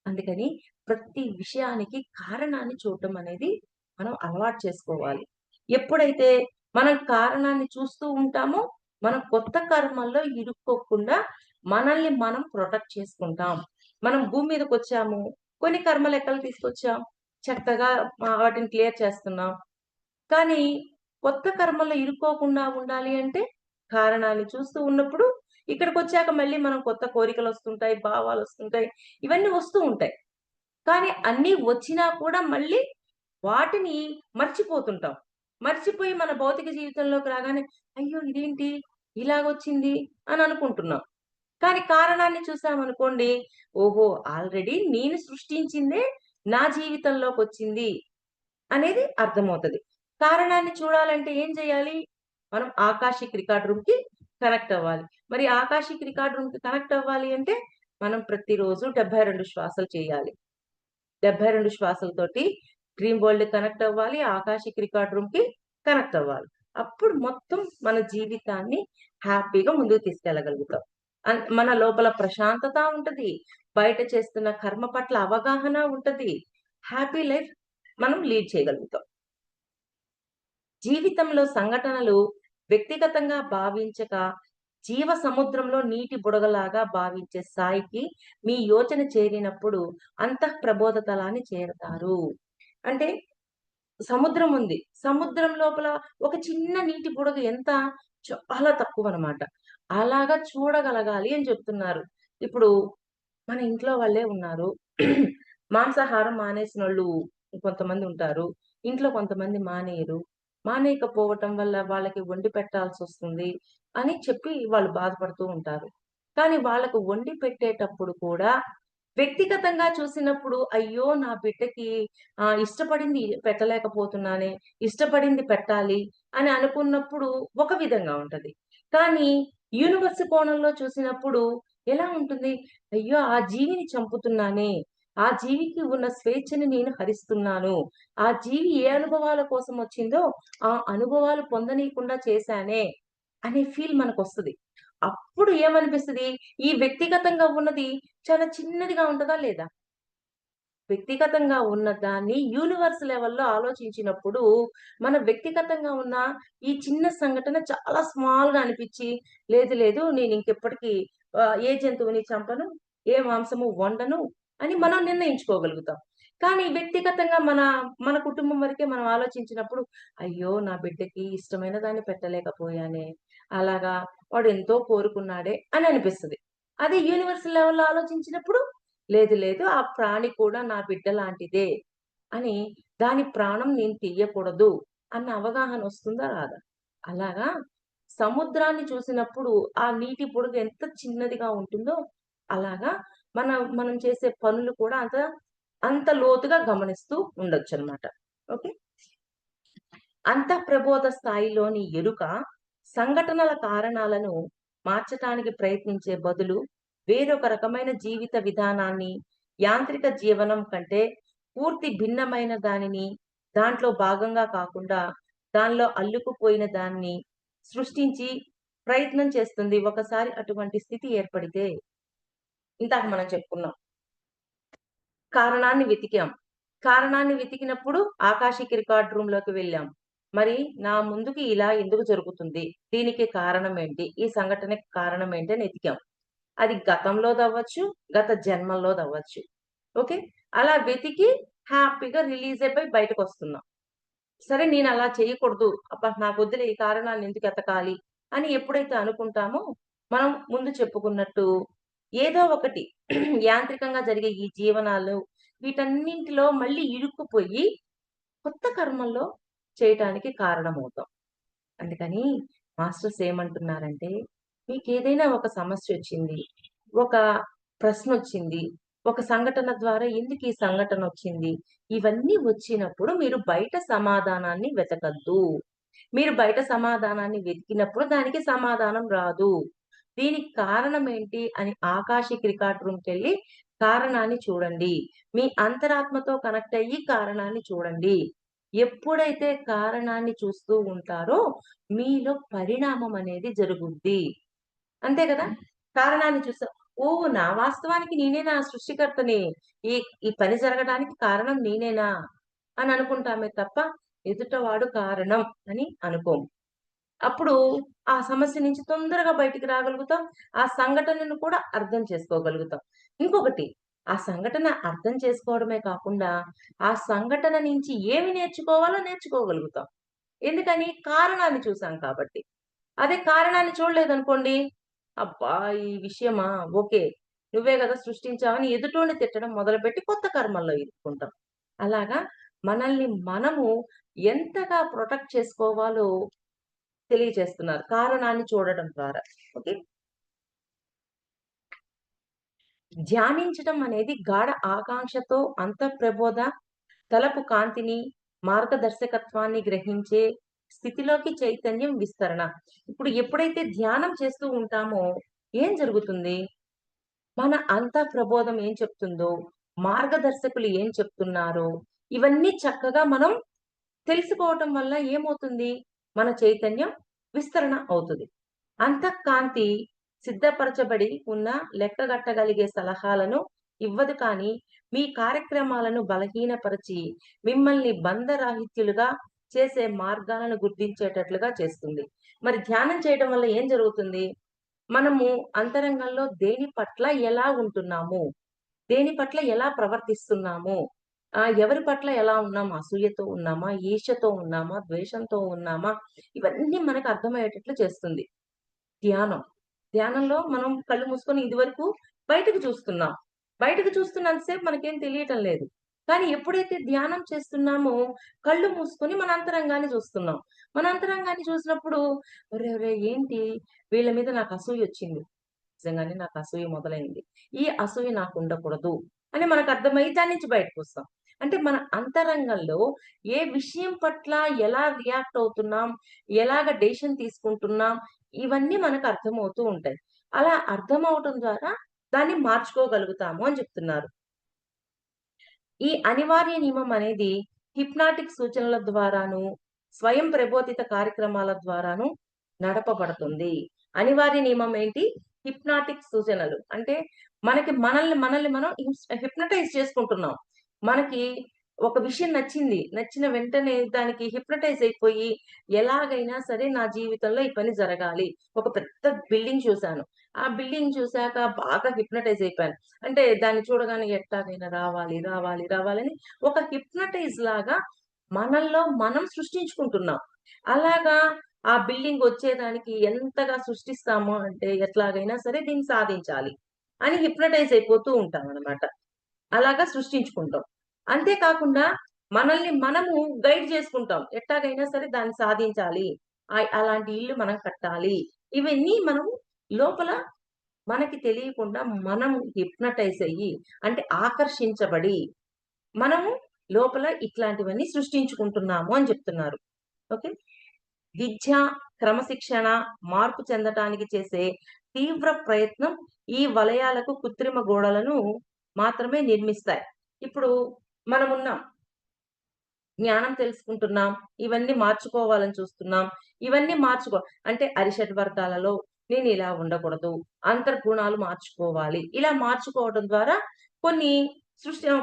Speaker 1: అందుకని ప్రతి విషయానికి కారణాన్ని చూడటం అనేది మనం అలవాటు చేసుకోవాలి. ఎప్పుడైతే మనం కారణాన్ని చూస్తూ ఉంటామో, మనం కొత్త కర్మల్లో ఇరుక్కోకుండా మనల్ని మనం ప్రొటెక్ట్ చేసుకుంటాం. మనం భూమి మీదకొచ్చాము. కొన్ని కర్మలెక్కలు తీసుకొచ్చాం. చక్కగా వాటిని క్లియర్ చేస్తున్నాం. కానీ కొత్త కర్మల్లో ఇరుక్కోకుండా ఉండాలి అంటే, కారణాన్ని చూస్తూ ఉన్నప్పుడు ఇక్కడికొచ్చాక మళ్ళీ మనం కొత్త కోరికలొస్తుంటాయి, భావాలొస్తుంటాయి. ఇవన్నీ వస్తూ ఉంటాయి. కానీ అన్నీ వచ్చినా కూడా మళ్ళీ వాటిని మర్చిపోతుంటాం. మర్చిపోయి మన భౌతిక జీవితంలోకి రాగానే, అయ్యో! ఇదేంటి ఇలాగొచ్చింది అని అనుకుంటున్నాం. కానీ కారణాన్ని చూసామనుకోండి, ఓహో! ఆల్రెడీ నేను సృష్టించిందే నా జీవితంలోకొచ్చింది అనేది అర్థమవుతది. కారణాన్ని చూడాలంటే ఏం చేయాలి? మనం ఆకాశిక్ రికార్డ్ రూమ్‌కి కనెక్ట్ అవ్వాలి. మరి ఆకాశిక్ రికార్డ్ రూమ్‌కి కనెక్ట్ అవ్వాలి అంటే మనం ప్రతిరోజు 72 శ్వాసలు చేయాలి. 72 శ్వాసలతోటి డ్రీమ్ వరల్డ్‌కి కనెక్ట్ అవ్వాలి. ఆకాశిక్ రికార్డ్ రూమ్‌కి కనెక్ట్ అవ్వాలి. అప్పుడు మొత్తం మన జీవితాన్ని హ్యాపీగా ముందుకు తీసుకెళ్ళగలుగుతాం. మన లోపల ప్రశాంతత ఉంటది. బయట చేస్తున్న కర్మ పట్ల అవగాహన ఉంటది. హ్యాపీ లైఫ్ మనం లీడ్ చేయగలుగుతాం. జీవితంలో సంఘటనలు వ్యక్తిగతంగా భావించక, జీవ సముద్రంలో నీటి బుడగలాగా భావించే స్థాయికి మీ యోచన చేరినప్పుడు అంతఃప్రబోధ తలాన్ని చేరతారు. అంటే సముద్రం ఉంది. సముద్రం లోపల ఒక చిన్న నీటి బుడగ ఎంత చాలా తక్కువనమాట. అలాగా చూడగలగాలి అని చెప్తున్నారు. ఇప్పుడు మన ఇంట్లో వాళ్ళే ఉన్నారు. మాంసాహారం మానేసినోళ్ళు కొంతమందుంటారు. ఇంట్లో కొంతమంది మానేయరు. మానేయకపోవటం వల్ల వాళ్ళకి వండి పెట్టాల్సొస్తుంది అని చెప్పి వాళ్ళు బాధపడుతూ ఉంటారు. కానీ వాళ్ళకు వండి పెట్టేటప్పుడు కూడా వ్యక్తిగతంగా చూసినప్పుడు అయ్యో! నా బిడ్డకి ఇష్టపడింది పెట్టలేకపోతున్నానే, ఇష్టపడింది పెట్టాలి అని అనుకున్నప్పుడు ఒక విధంగా ఉంటది. కానీ యూనివర్స్ కోణంలో చూసినప్పుడు ఎలా ఉంటుంది? అయ్యో! ఆ జీవిని చంపుతున్నానే, ఆ జీవికి ఉన్న స్వేచ్ఛని నేను హరిస్తున్నాను. ఆ జీవి ఏ అనుభవాల కోసం వచ్చిందో, ఆ అనుభవాలు పొందనీయకుండా చేశానే అనే ఫీల్ మనకొస్తది. అప్పుడు ఏమనిపిస్తది? ఈ వ్యక్తిగతంగా ఉన్నది చాలా చిన్నదిగా ఉంటదా లేదా? వ్యక్తిగతంగా ఉన్న దాన్ని యూనివర్స్ లెవెల్‌లో ఆలోచించినప్పుడు, మన వ్యక్తిగతంగా ఉన్న ఈ చిన్న సంఘటన చాలా స్మాల్‌గా అనిపిచ్చి, లేదు లేదు నేనింకెప్పటికి ఏ జంతువుని చంపను, ఏ మాంసము వండను అని మనం నిర్ణయించుకోగలుగుతాం. కానీ వ్యక్తిగతంగా మన కుటుంబం వరకే మనం ఆలోచించినప్పుడు, అయ్యో! నా బిడ్డకి ఇష్టమైన దాన్ని పెట్టలేకపోయానే, అలాగా వాడెంతో కోరుకున్నాడే అని అనిపిస్తది. అదే యూనివర్స్ లెవెల్‌లో ఆలోచించినప్పుడు లేదు లేదు. ఆ ప్రాణి కూడా నా బిడ్డ లాంటిదే అని దాని ప్రాణం నేను తీయకూడదు అన్న అవగాహన వస్తుందా? రాదా? అలాగా సముద్రాన్ని చూసినప్పుడు ఆ నీటి బుడగ ఎంత చిన్నదిగా ఉంటుందో, అలాగా మనం చేసే పనులు కూడా అంత లోతుగా గమనిస్తూ ఉండొచ్చనమాట. ఓకే. అంతఃప్రబోధ స్థాయిలోని ఎరుక సంఘటనల కారణాలను మార్చటానికి ప్రయత్నించే బదులు వేరొక రకమైన జీవిత విధానాన్ని యాంత్రిక జీవనం కంటే పూర్తి భిన్నమైన దానిని దాంట్లో భాగంగా కాకుండా దానిలో అల్లుకుపోయిన దాన్ని సృష్టించి ప్రయత్నం చేస్తుంది. ఒకసారి అటువంటి స్థితి ఏర్పడితే ఇందాక మనం చెప్పుకున్నాం. కారణాన్ని వెతికాం. కారణాన్ని వెతికినప్పుడు ఆకాశిక్ రికార్డ్ రూమ్‌లోకి వెళ్ళాం. మరి నా ముందుకి ఇలా ఎందుకు జరుగుతుంది? దీనికి కారణం ఏంటి? ఈ సంఘటనకి కారణం ఏంటి అని ఎతికాం. అది గతంలోదవ్వచ్చు, గత జన్మల్లోదవ్వచ్చు. ఓకే. అలా వెతికి హ్యాపీగా రిలీజ్ అయిపోయి బయటకొస్తున్నాం. సరే నేనలా చేయకూడదు. అబ్బా! నాకొద్దులే ఈ కారణాన్ని ఎందుకు ఎతకాలి అని ఎప్పుడైతే అనుకుంటామో, మనం ముందు చెప్పుకున్నట్టు ఏదో ఒకటి యాంత్రికంగా జరిగే ఈ జీవనాలు వీటన్నింటిలో మళ్ళీ ఇరుక్కుపోయి కొత్త కర్మల్లో చేయటానికి కారణమవుతాం. అందుకని మాస్టర్స్ ఏమంటున్నారంటే, మీకేదైనా ఒక సమస్యొచ్చింది. ఒక ప్రశ్నొచ్చింది. ఒక సంఘటన ద్వారా ఎందుకు ఈ సంఘటనొచ్చింది? ఇవన్నీ వచ్చినప్పుడు మీరు బయట సమాధానాన్ని వెతకద్దు. మీరు బయట సమాధానాన్ని వెతికినప్పుడు దానికి సమాధానం రాదు. దీనికి కారణం ఏంటి అని ఆకాశిక్ రికార్డ్ రూమ్‌కెళ్ళి కారణాన్ని చూడండి. మీ అంతరాత్మతో కనెక్ట్ అయ్యి కారణాన్ని చూడండి. ఎప్పుడైతే కారణాన్ని చూస్తూ ఉంటారో మీలో పరిణామం అనేది జరుగుద్ది. అంతే గదా! కారణాన్ని చూసా ఓహ్! వాస్తవానికి నేనేనా సృష్టికర్తని. ఈ ఈ పని జరగడానికి కారణం నేనేనా అని అనుకుంటామే తప్ప ఎదుటవాడు కారణం అని అనుకోము. అప్పుడు ఆ సమస్య నుంచి తొందరగా బయటికి రాగలుగుతాం. ఆ సంఘటనను కూడా అర్థం చేసుకోగలుగుతాం. ఇంకొకటి ఆ సంఘటన అర్థం చేసుకోవడమే కాకుండా, ఆ సంఘటన నుంచి ఏమి నేర్చుకోవాలో నేర్చుకోగలుగుతాం. ఎందుకని? కారణాన్ని చూసాం కాబట్టి. అదే కారణాన్ని చూడలేదనుకోండి, అబ్బా! ఈ విషయమా? ఓకే. నువ్వే గదా సృష్టించావని ఎదుటోడిని తిట్టడం మొదలుపెట్టి కొత్త కర్మల్లో ఇరుక్కుంటాం. అలాగా మనల్ని మనము ఎంతగా ప్రొటెక్ట్ చేసుకోవాలో తెలియచేస్తున్నారు. కారణాన్ని చూడడం ద్వారా. ఓకే. ధ్యానించడం అనేది గాఢ ఆకాంక్షతో అంతఃప్రబోధ తలపు కాంతిని, మార్గదర్శకత్వాన్ని గ్రహించే స్థితిలోకి చైతన్యం విస్తరణ. ఇప్పుడు ఎప్పుడైతే ధ్యానం చేస్తూ ఉంటామో ఏం జరుగుతుంది? మన అంతః ప్రబోధం ఏం చెప్తుందో, మార్గదర్శకులు ఏం చెప్తున్నారో, ఇవన్నీ చక్కగా మనం తెలుసుకోవటం వల్ల ఏమవుతుంది? మన చైతన్యం విస్తరణ అవుతది. అంతఃకాంతి సిద్ధపరచబడి ఉన్న లెక్కగట్టగలిగే సలహాలను ఇవ్వదు కానీ, మీ కార్యక్రమాలను బలహీనపరిచి, మిమ్మల్ని బంధరాహిత్యులుగా చేసే మార్గాలను గుర్తించేటట్లుగా చేస్తుంది. మరి ధ్యానం చేయడం వల్ల ఏం జరుగుతుంది? మనము అంతరంగంలో దేని పట్ల ఎలా ఉంటున్నాము? దేని పట్ల ఎలా ప్రవర్తిస్తున్నాము? ఎవరి పట్ల ఎలా ఉన్నాం? అసూయతో ఉన్నామా? ఈర్ష్యతో ఉన్నామా? ద్వేషంతో ఉన్నామా? ఇవన్నీ మనకు అర్థమయ్యేటట్లు చేస్తుంది ధ్యానం. ధ్యానంలో మనం కళ్ళు మూసుకొని ఇదివరకు బయటకు చూస్తున్నాం. బయటకు చూస్తున్నంత సేపు మనకేం తెలియటం లేదు. కానీ ఎప్పుడైతే ధ్యానం చేస్తున్నామో కళ్ళు మూసుకొని మన అంతరంగాన్ని చూస్తున్నాం. మన అంతరంగాన్ని చూసినప్పుడు ఒరేయ్! ఒరేయ్! ఏంటి వీళ్ళ మీద నాకు అసూయొచ్చింది. నిజంగానే నాకు అసూయ మొదలైంది. ఈ అసూయ నాకుండకూడదు అని మనకర్థమై దాని నుంచి బయటకొస్తాం. అంటే మన అంతరంగంలో ఏ విషయం పట్ల ఎలా రియాక్ట్ అవుతున్నాం, ఎలాగ డెసిషన్ తీసుకుంటున్నాం, ఇవన్నీ మనకు అర్థమవుతూ ఉంటాయి. అలా అర్థమవ్వటం ద్వారా దాన్ని మార్చుకోగలుగుతాము అని చెప్తున్నారు. ఈ అనివార్య నియమం అనేది హిప్నాటిక్ సూచనల ద్వారాను, స్వయం ప్రబోధిత కార్యక్రమాల ద్వారాను నడపబడుతుంది. అనివార్య నియమం ఏంటి? హిప్నాటిక్ సూచనలు. అంటే మనల్ని మనం హిప్నటైజ్ చేసుకుంటున్నాం. మనకి ఒక విషయం నచ్చింది. నచ్చిన వెంటనే దానికి హిప్నటైజ్ అయిపోయి ఎలాగైనా సరే నా జీవితంలో ఈ పని జరగాలి. ఒక పెద్ద బిల్డింగ్ చూసాను. ఆ బిల్డింగ్ చూసాక బాగా హిప్నటైజ్ అయిపోయాను. అంటే దాన్ని చూడగానే ఎట్టాగైనా రావాలి, రావాలి, రావాలని ఒక హిప్నటైజ్ లాగా మనల్లో మనం సృష్టించుకుంటున్నాం. అలాగా ఆ బిల్డింగ్ వచ్చేదానికి ఎంతగా సృష్టిస్తాము అంటే ఎట్లాగైనా సరే దీన్ని సాధించాలి అని హిప్నటైజ్ అయిపోతూ ఉంటామనమాట. అలాగా సృష్టించుకుంటాం. అంతే కాకుండా మనల్ని మనము గైడ్ చేసుకుంటాం. ఎట్టాగైనా సరే దాన్ని సాధించాలి. అలాంటి ఇల్లు మనం కట్టాలి. ఇవన్నీ మనం లోపల మనకి తెలియకుండా మనం హిప్నటైజ్ అయ్యి అంటే ఆకర్షించబడి మనము లోపల ఇట్లాంటివన్నీ సృష్టించుకుంటున్నాము అని చెప్తున్నారు. ఓకే. విద్య, క్రమశిక్షణ, మార్పు చెందటానికి చేసే తీవ్ర ప్రయత్నం ఈ వలయాలకు కృత్రిమ గోడలను మాత్రమే నిర్మిస్తాయి. ఇప్పుడు మనమున్నాం. జ్ఞానం తెలుసుకుంటున్నాం. ఇవన్నీ మార్చుకోవాలని చూస్తున్నాం. ఇవన్నీ అంటే అరిషడ్ వర్గాలలో నేనిలా ఉండకూడదు. అంతర్గుణాలు మార్చుకోవాలి. ఇలా మార్చుకోవడం ద్వారా కొన్ని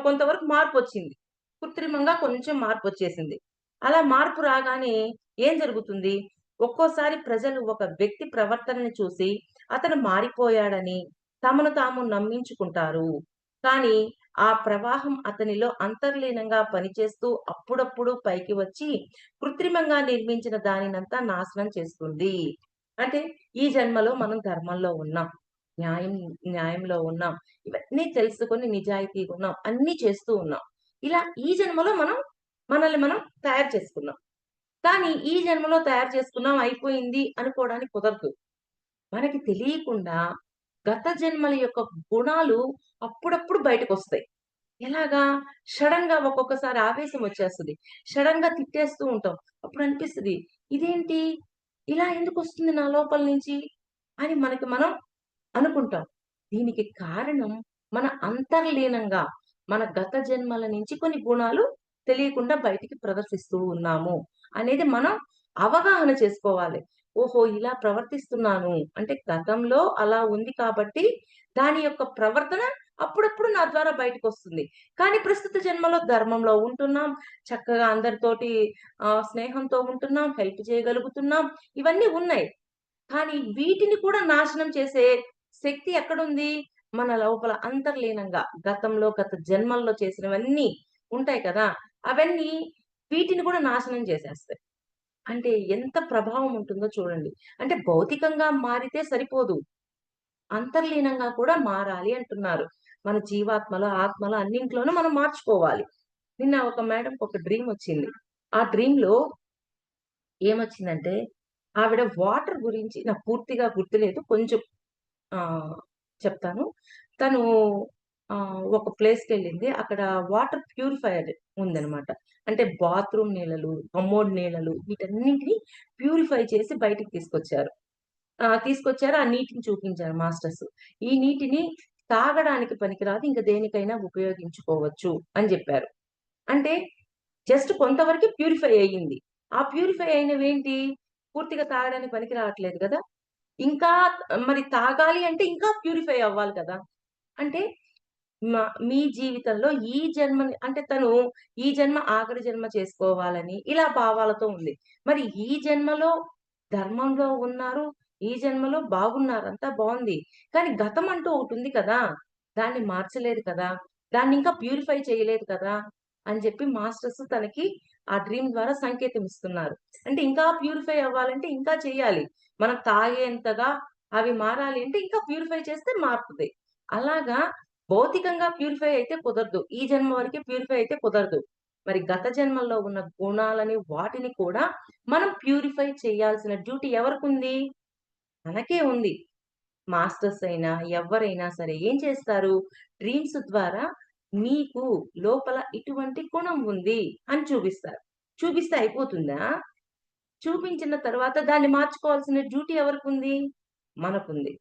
Speaker 1: కొంతవరకు మార్పొచ్చింది. కృత్రిమంగా కొంచెం మార్పొచ్చేసింది. అలా మార్పు రాగానే ఏం జరుగుతుంది? ఒక్కోసారి ప్రజలు ఒక వ్యక్తి ప్రవర్తనని చూసి అతను మారిపోయాడని తమను తాము నమ్మించుకుంటారు. కానీ ఆ ప్రవాహం అతనిలో అంతర్లీనంగా పనిచేస్తూ అప్పుడప్పుడు పైకి వచ్చి కృత్రిమంగా నిర్మించిన దానినంతా నాశనం చేస్తుంది. అంటే ఈ జన్మలో మనం ధర్మంలో ఉన్నాం. న్యాయం న్యాయంలో ఉన్నాం. ఇవన్నీ తెలుసుకొని నిజాయితీగా ఉన్నాం. అన్నీ చేస్తూ ఉన్నాం. ఇలా ఈ జన్మలో మనల్ని మనం తయారు చేసుకున్నాం. కానీ ఈ జన్మలో తయారు చేసుకున్నాం అయిపోయింది అనుకోవడానికి కుదరదు. మనకి తెలియకుండా గత జన్మల యొక్క గుణాలు అప్పుడప్పుడు బయటకొస్తాయి. ఎలాగా? సడెన్‌గా ఒక్కొక్కసారి ఆవేశం వచ్చేస్తది. సడెన్‌గా తిట్టేస్తూ ఉంటాం. అప్పుడు అనిపిస్తది, ఇదేంటి? ఇలా ఎందుకొస్తుంది నా లోపల నుంచి? అని మనకి మనం అనుకుంటాం. దీనికి కారణం మన అంతర్లీనంగా మన గత జన్మల నుంచి కొన్ని గుణాలు తెలియకుండా బయటికి ప్రదర్శిస్తూ ఉన్నాము అనేది మనం అవగాహన చేసుకోవాలి. ఓహో! ఇలా ప్రవర్తిస్తున్నాను. అంటే గతంలో అలా ఉంది కాబట్టి దాని యొక్క ప్రవర్తన అప్పుడప్పుడు నా ద్వారా బయటకొస్తుంది. కానీ ప్రస్తుత జన్మలో ధర్మంలో ఉంటున్నాం. చక్కగా అందరితోటి స్నేహంతో ఉంటున్నాం. హెల్ప్ చేయగలుగుతున్నాం. ఇవన్నీ ఉన్నాయి. కానీ వీటిని కూడా నాశనం చేసే శక్తి ఎక్కడుంది? మన లోపల అంతర్లీనంగా గత జన్మల్లో చేసినవన్నీ ఉంటాయి కదా! అవన్నీ వీటిని కూడా నాశనం చేసేస్తాయి. అంటే ఎంత ప్రభావం ఉంటుందో చూడండి. అంటే భౌతికంగా మారితే సరిపోదు. అంతర్లీనంగా కూడా మారాలి అంటున్నారు. మన జీవాత్మలో, ఆత్మలో అన్నింట్లోనూ మనం మార్చుకోవాలి. నిన్న ఒక మేడంకి ఒక డ్రీమ్ వచ్చింది. ఆ డ్రీమ్‌లో ఏమొచ్చిందంటే, ఆవిడ వాటర్ గురించి నాకు పూర్తిగా గుర్తులేదు. కొంచెం ఆహ్, చెప్తాను. తను ఒక ప్లేస్‌కెళ్ళింది. అక్కడ వాటర్ ప్యూరిఫైయర్ ఉందనమాట. అంటే బాత్రూమ్ నీళ్ళలు, కమోడ్ నీళ్ళలు వీటన్నిటిని ప్యూరిఫై చేసి బయటికి తీసుకొచ్చారు. తీసుకొచ్చారు. ఆ నీటిని చూపించారు మాస్టర్స్. ఈ నీటిని తాగడానికి పనికిరాదు. ఇంక దేనికైనా ఉపయోగించుకోవచ్చు అని జెప్పారు. అంటే జస్ట్ కొంతవరకే ప్యూరిఫై అయ్యింది. ఆ ప్యూరిఫై అయినవేంటి? పూర్తిగా తాగడానికి పనికి రావట్లేదు గదా! ఇంకా మరి తాగాలి అంటే ఇంకా ప్యూరిఫై అవ్వాలి కదా! అంటే మ మీ జీవితంలో ఈ జన్మని అంటే తను ఈ జన్మ ఆఖరి జన్మ చేసుకోవాలని ఇలా భావాలతో ఉంది. మరి ఈ జన్మలో ధర్మంలో ఉన్నారు. ఈ జన్మలో బాగున్నారు. అంతా బావుంది. కానీ గతం అంటూ ఒకటుంది కదా! దాన్ని మార్చలేదు కదా! దాన్నింకా ప్యూరిఫై చేయలేదు కదా! అని చెప్పి మాస్టర్స్ తనకి ఆ డ్రీమ్ ద్వారా సంకేతం ఇస్తున్నారు. అంటే ఇంకా ప్యూరిఫై అవ్వాలంటే ఇంకా చేయాలి. మనం తాగేంతగా అవి మారాలి అంటే ఇంకా ప్యూరిఫై చేస్తే మారుతది. అలాగా భౌతికంగా ప్యూరిఫై అయితే కుదరదు. ఈ జన్మ వరకే ప్యూరిఫై అయితే కుదరదు. మరి గత జన్మల్లో ఉన్న గుణాలని వాటిని కూడా మనం ప్యూరిఫై చేయాల్సిన డ్యూటీ ఎవరికుంది? మనకే ఉంది. మాస్టర్స్ అయినా, ఎవ్వరైనా సరే ఏం చేస్తారు? డ్రీమ్స్ ద్వారా మీకు లోపల ఇటువంటి గుణం ఉంది అని చూపిస్తారు. చూపిస్తే అయిపోతుందా? చూపించిన తర్వాత దాన్ని మార్చుకోవాల్సిన డ్యూటీ ఎవరికుంది? మనకుంది.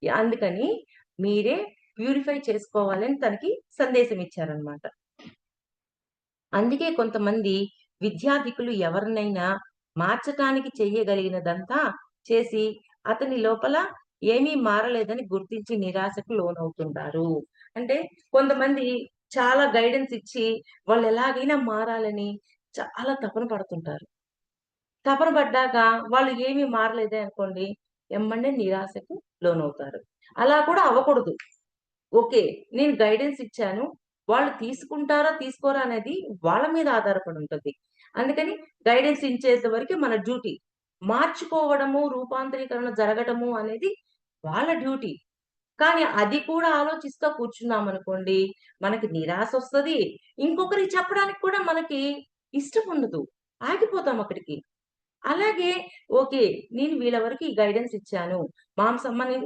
Speaker 1: అందుకని మీరే ప్యూరిఫై చేసుకోవాలని తనకి సందేశం ఇచ్చారన్నమాట. అందుకే కొంతమంది విద్యాధికులు ఎవరినైనా మార్చటానికి చెయ్యగలిగినదంతా చేసి, అతని లోపల ఏమీ మారలేదని గుర్తించి నిరాశకు లోనవుతుంటారు. అంటే కొంతమంది చాలా గైడెన్స్ ఇచ్చి వాళ్ళెలాగైనా మారాలని చాలా తపన పడుతుంటారు. తపన పడ్డాక వాళ్ళు ఏమీ మారలేదే అనుకోండి, ఎమ్మటే నిరాశకు లోనవుతారు. అలా కూడా అవ్వకూడదు. ఓకే. నేను గైడెన్స్ ఇచ్చాను. వాళ్ళు తీసుకుంటారా? తీసుకోరా? అనేది వాళ్ళ మీద ఆధారపడి ఉంటది. అందుకని గైడెన్స్ ఇచ్చేంత వరకే మన డ్యూటీ. మార్చుకోవడము, రూపాంతరీకరణ జరగటము అనేది వాళ్ళ డ్యూటీ. కానీ అది కూడా ఆలోచిస్తా కూర్చున్నామనుకోండి, మనకి నిరాశొస్తది. ఇంకొకరికి చెప్పడానికి కూడా మనకి ఇష్టం ఉండదు. ఆగిపోతాం అక్కడికి. అలాగే ఓకే. నేను వీళ్ళ వరకు ఈ గైడెన్స్ ఇచ్చాను. మన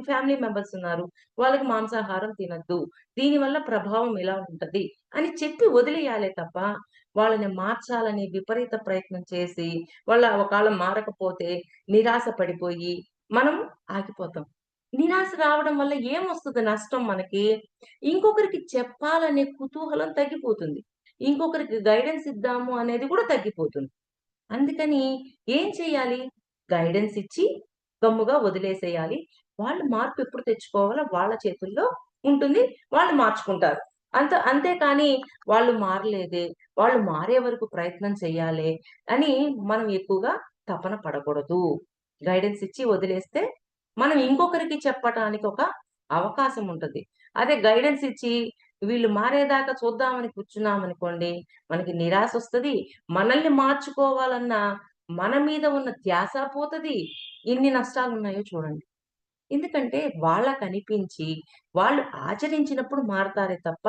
Speaker 1: ఫ్యామిలీ మెంబర్స్ ఉన్నారు. వాళ్ళకి మాంసాహారం తినొద్దు. దీనివల్ల ప్రభావం ఇలా ఉంటది అని చెప్పి వదిలేయాలే తప్ప, వాళ్ళని మార్చాలని విపరీత ప్రయత్నం చేసి, ఒకాళ మారకపోతే నిరాశ పడిపోయి, మనం ఆగిపోతాం. నిరాశ రావడం వల్ల ఏమొస్తది నష్టం మనకి? ఇంకొకరికి చెప్పాలనే కుతూహలం తగ్గిపోతుంది. ఇంకొకరికి గైడెన్స్ ఇద్దాము అనేది కూడా తగ్గిపోతుంది. అందుకని ఏం చేయాలి? గైడెన్స్ ఇచ్చి గమ్ముగా వదిలేసేయాలి. వాళ్ళు మార్పు ఎప్పుడు తెచ్చుకోవాలో వాళ్ళ చేతుల్లో ఉంటుంది. వాళ్ళు మార్చుకుంటారు. అంతేకాని వాళ్ళు మారలేదే, వాళ్ళు మారే వరకు ప్రయత్నం చేయాలే అని మనం ఎక్కువగా తపన పడకూడదు. గైడెన్స్ ఇచ్చి వదిలేస్తే మనం ఇంకొకరికి చెప్పటానికి ఒక అవకాశం ఉంటది. అదే గైడెన్స్ ఇచ్చి వీళ్ళు మారేదాకా చూద్దామని కూర్చున్నామనుకోండి, మనకి నిరాశొస్తది. మనల్ని మార్చుకోవాలన్న మన మీద ఉన్న ధ్యాస పోతది. ఎన్ని నష్టాలున్నాయో చూడండి. ఎందుకంటే వాళ్ళకనిపించి, వాళ్ళు ఆచరించినప్పుడు మారతారే తప్ప,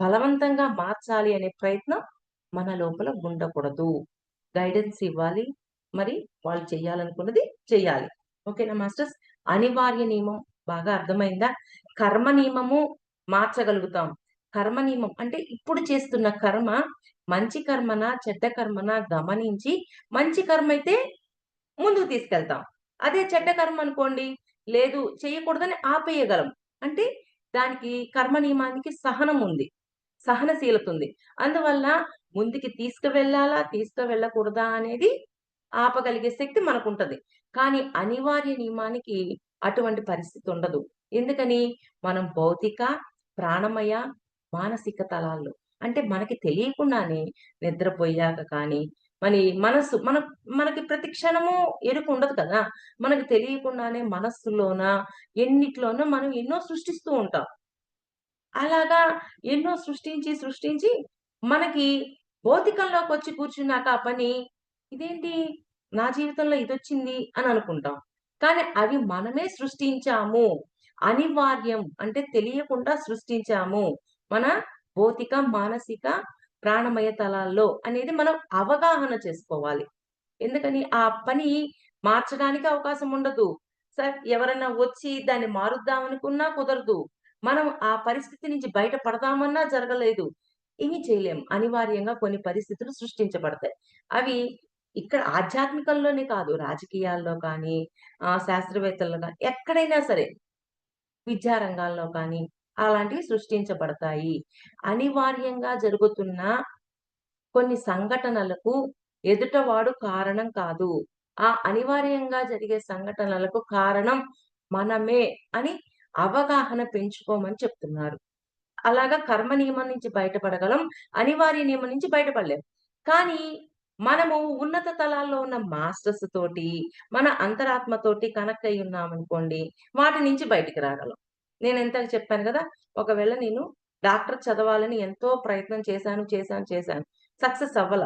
Speaker 1: బలవంతంగా మార్చాలి అనే ప్రయత్నం మన లోపల ఉండకూడదు. గైడెన్స్ ఇవ్వాలి. మరి వాళ్ళు చెయ్యాలనుకున్నది చెయ్యాలి. ఓకేనా మాస్టర్స్? అనివార్య నియమం బాగా అర్థమైందా? కర్మ నియమము మార్చగలుగుతాం. కర్మ నియమం అంటే ఇప్పుడు చేస్తున్న కర్మ మంచి కర్మనా, చెడ్డ కర్మనా గమనించి మంచి కర్మైతే ముందుకు తీసుకెళ్తాం. అదే చెడ్డ కర్మ అనుకోండి, లేదు చెయ్యకూడదని ఆపేయగలం. అంటే దానికి కర్మ నియమానికి సహనం ఉంది. సహనశీలత ఉంది. అందువల్ల ముందుకి తీసుకువెళ్ళాలా, తీసుకువెళ్ళకూడదా అనేది ఆపగలిగే శక్తి మనకుంటది. కానీ అనివార్య నియమానికి అటువంటి పరిస్థితి ఉండదు. ఎందుకని? మనం భౌతిక, ప్రాణమయ, మానసిక తలాల్లో అంటే మనకి తెలియకుండానే నిద్రపోయాక కానీ, మరి మనస్సు మనకి ప్రతి క్షణము ఎరుక ఉండదు కదా! మనకు తెలియకుండానే మనస్సులోన, ఎన్నిట్లోనో మనం ఎన్నో సృష్టిస్తూ ఉంటాం. అలాగా ఎన్నో సృష్టించి మనకి భౌతికంలోకొచ్చి కూర్చున్నాక ఆ పని, ఇదేంటి నా జీవితంలో ఇదొచ్చింది అని అనుకుంటాం. కానీ అవి మనమే సృష్టించాము. అనివార్యం అంటే తెలియకుండా సృష్టించాము. మన భౌతిక, మానసిక, ప్రాణమయ తలాల్లో అనేది మనం అవగాహన చేసుకోవాలి. ఎందుకని ఆ పని మార్చడానికి అవకాశం ఉండదు. ఎవరన్నా వచ్చి దాన్ని మారుద్దామనుకున్నా కుదరదు. మనం ఆ పరిస్థితి నుంచి బయట పడదామన్నా జరగలేదు. ఏమీ చేయలేం. అనివార్యంగా కొన్ని పరిస్థితులు సృష్టించబడతాయి. అవి ఇక్కడ ఆధ్యాత్మికంలోనే కాదు, రాజకీయాల్లో కానీ, శాస్త్రవేత్తల్లో గాని, ఎక్కడైనా సరే, విద్యా రంగాల్లో కానీ, అలాంటివి సృష్టించబడతాయి. అనివార్యంగా జరుగుతున్న కొన్ని సంఘటనలకు ఎదుటవాడు కారణం కాదు. ఆ అనివార్యంగా జరిగే సంఘటనలకు కారణం మనమే అని అవగాహన పెంచుకోమని చెప్తున్నారు. అలాగా కర్మ నియమం నుంచి బయటపడగలం. అనివార్య నియమం నుంచి బయటపడలేం. కానీ మనము ఉన్నత తలాల్లో ఉన్న మాస్టర్స్ తోటి, మన అంతరాత్మతోటి కనెక్ట్ అయ్యి ఉన్నామనుకోండి, వాటి నుంచి బయటికి రాగలం. నేను ఇందాక చెప్పాను గదా! ఒకవేళ నేను డాక్టర్ చదవాలని ఎంతో ప్రయత్నం చేశాను. సక్సెస్ అవ్వల.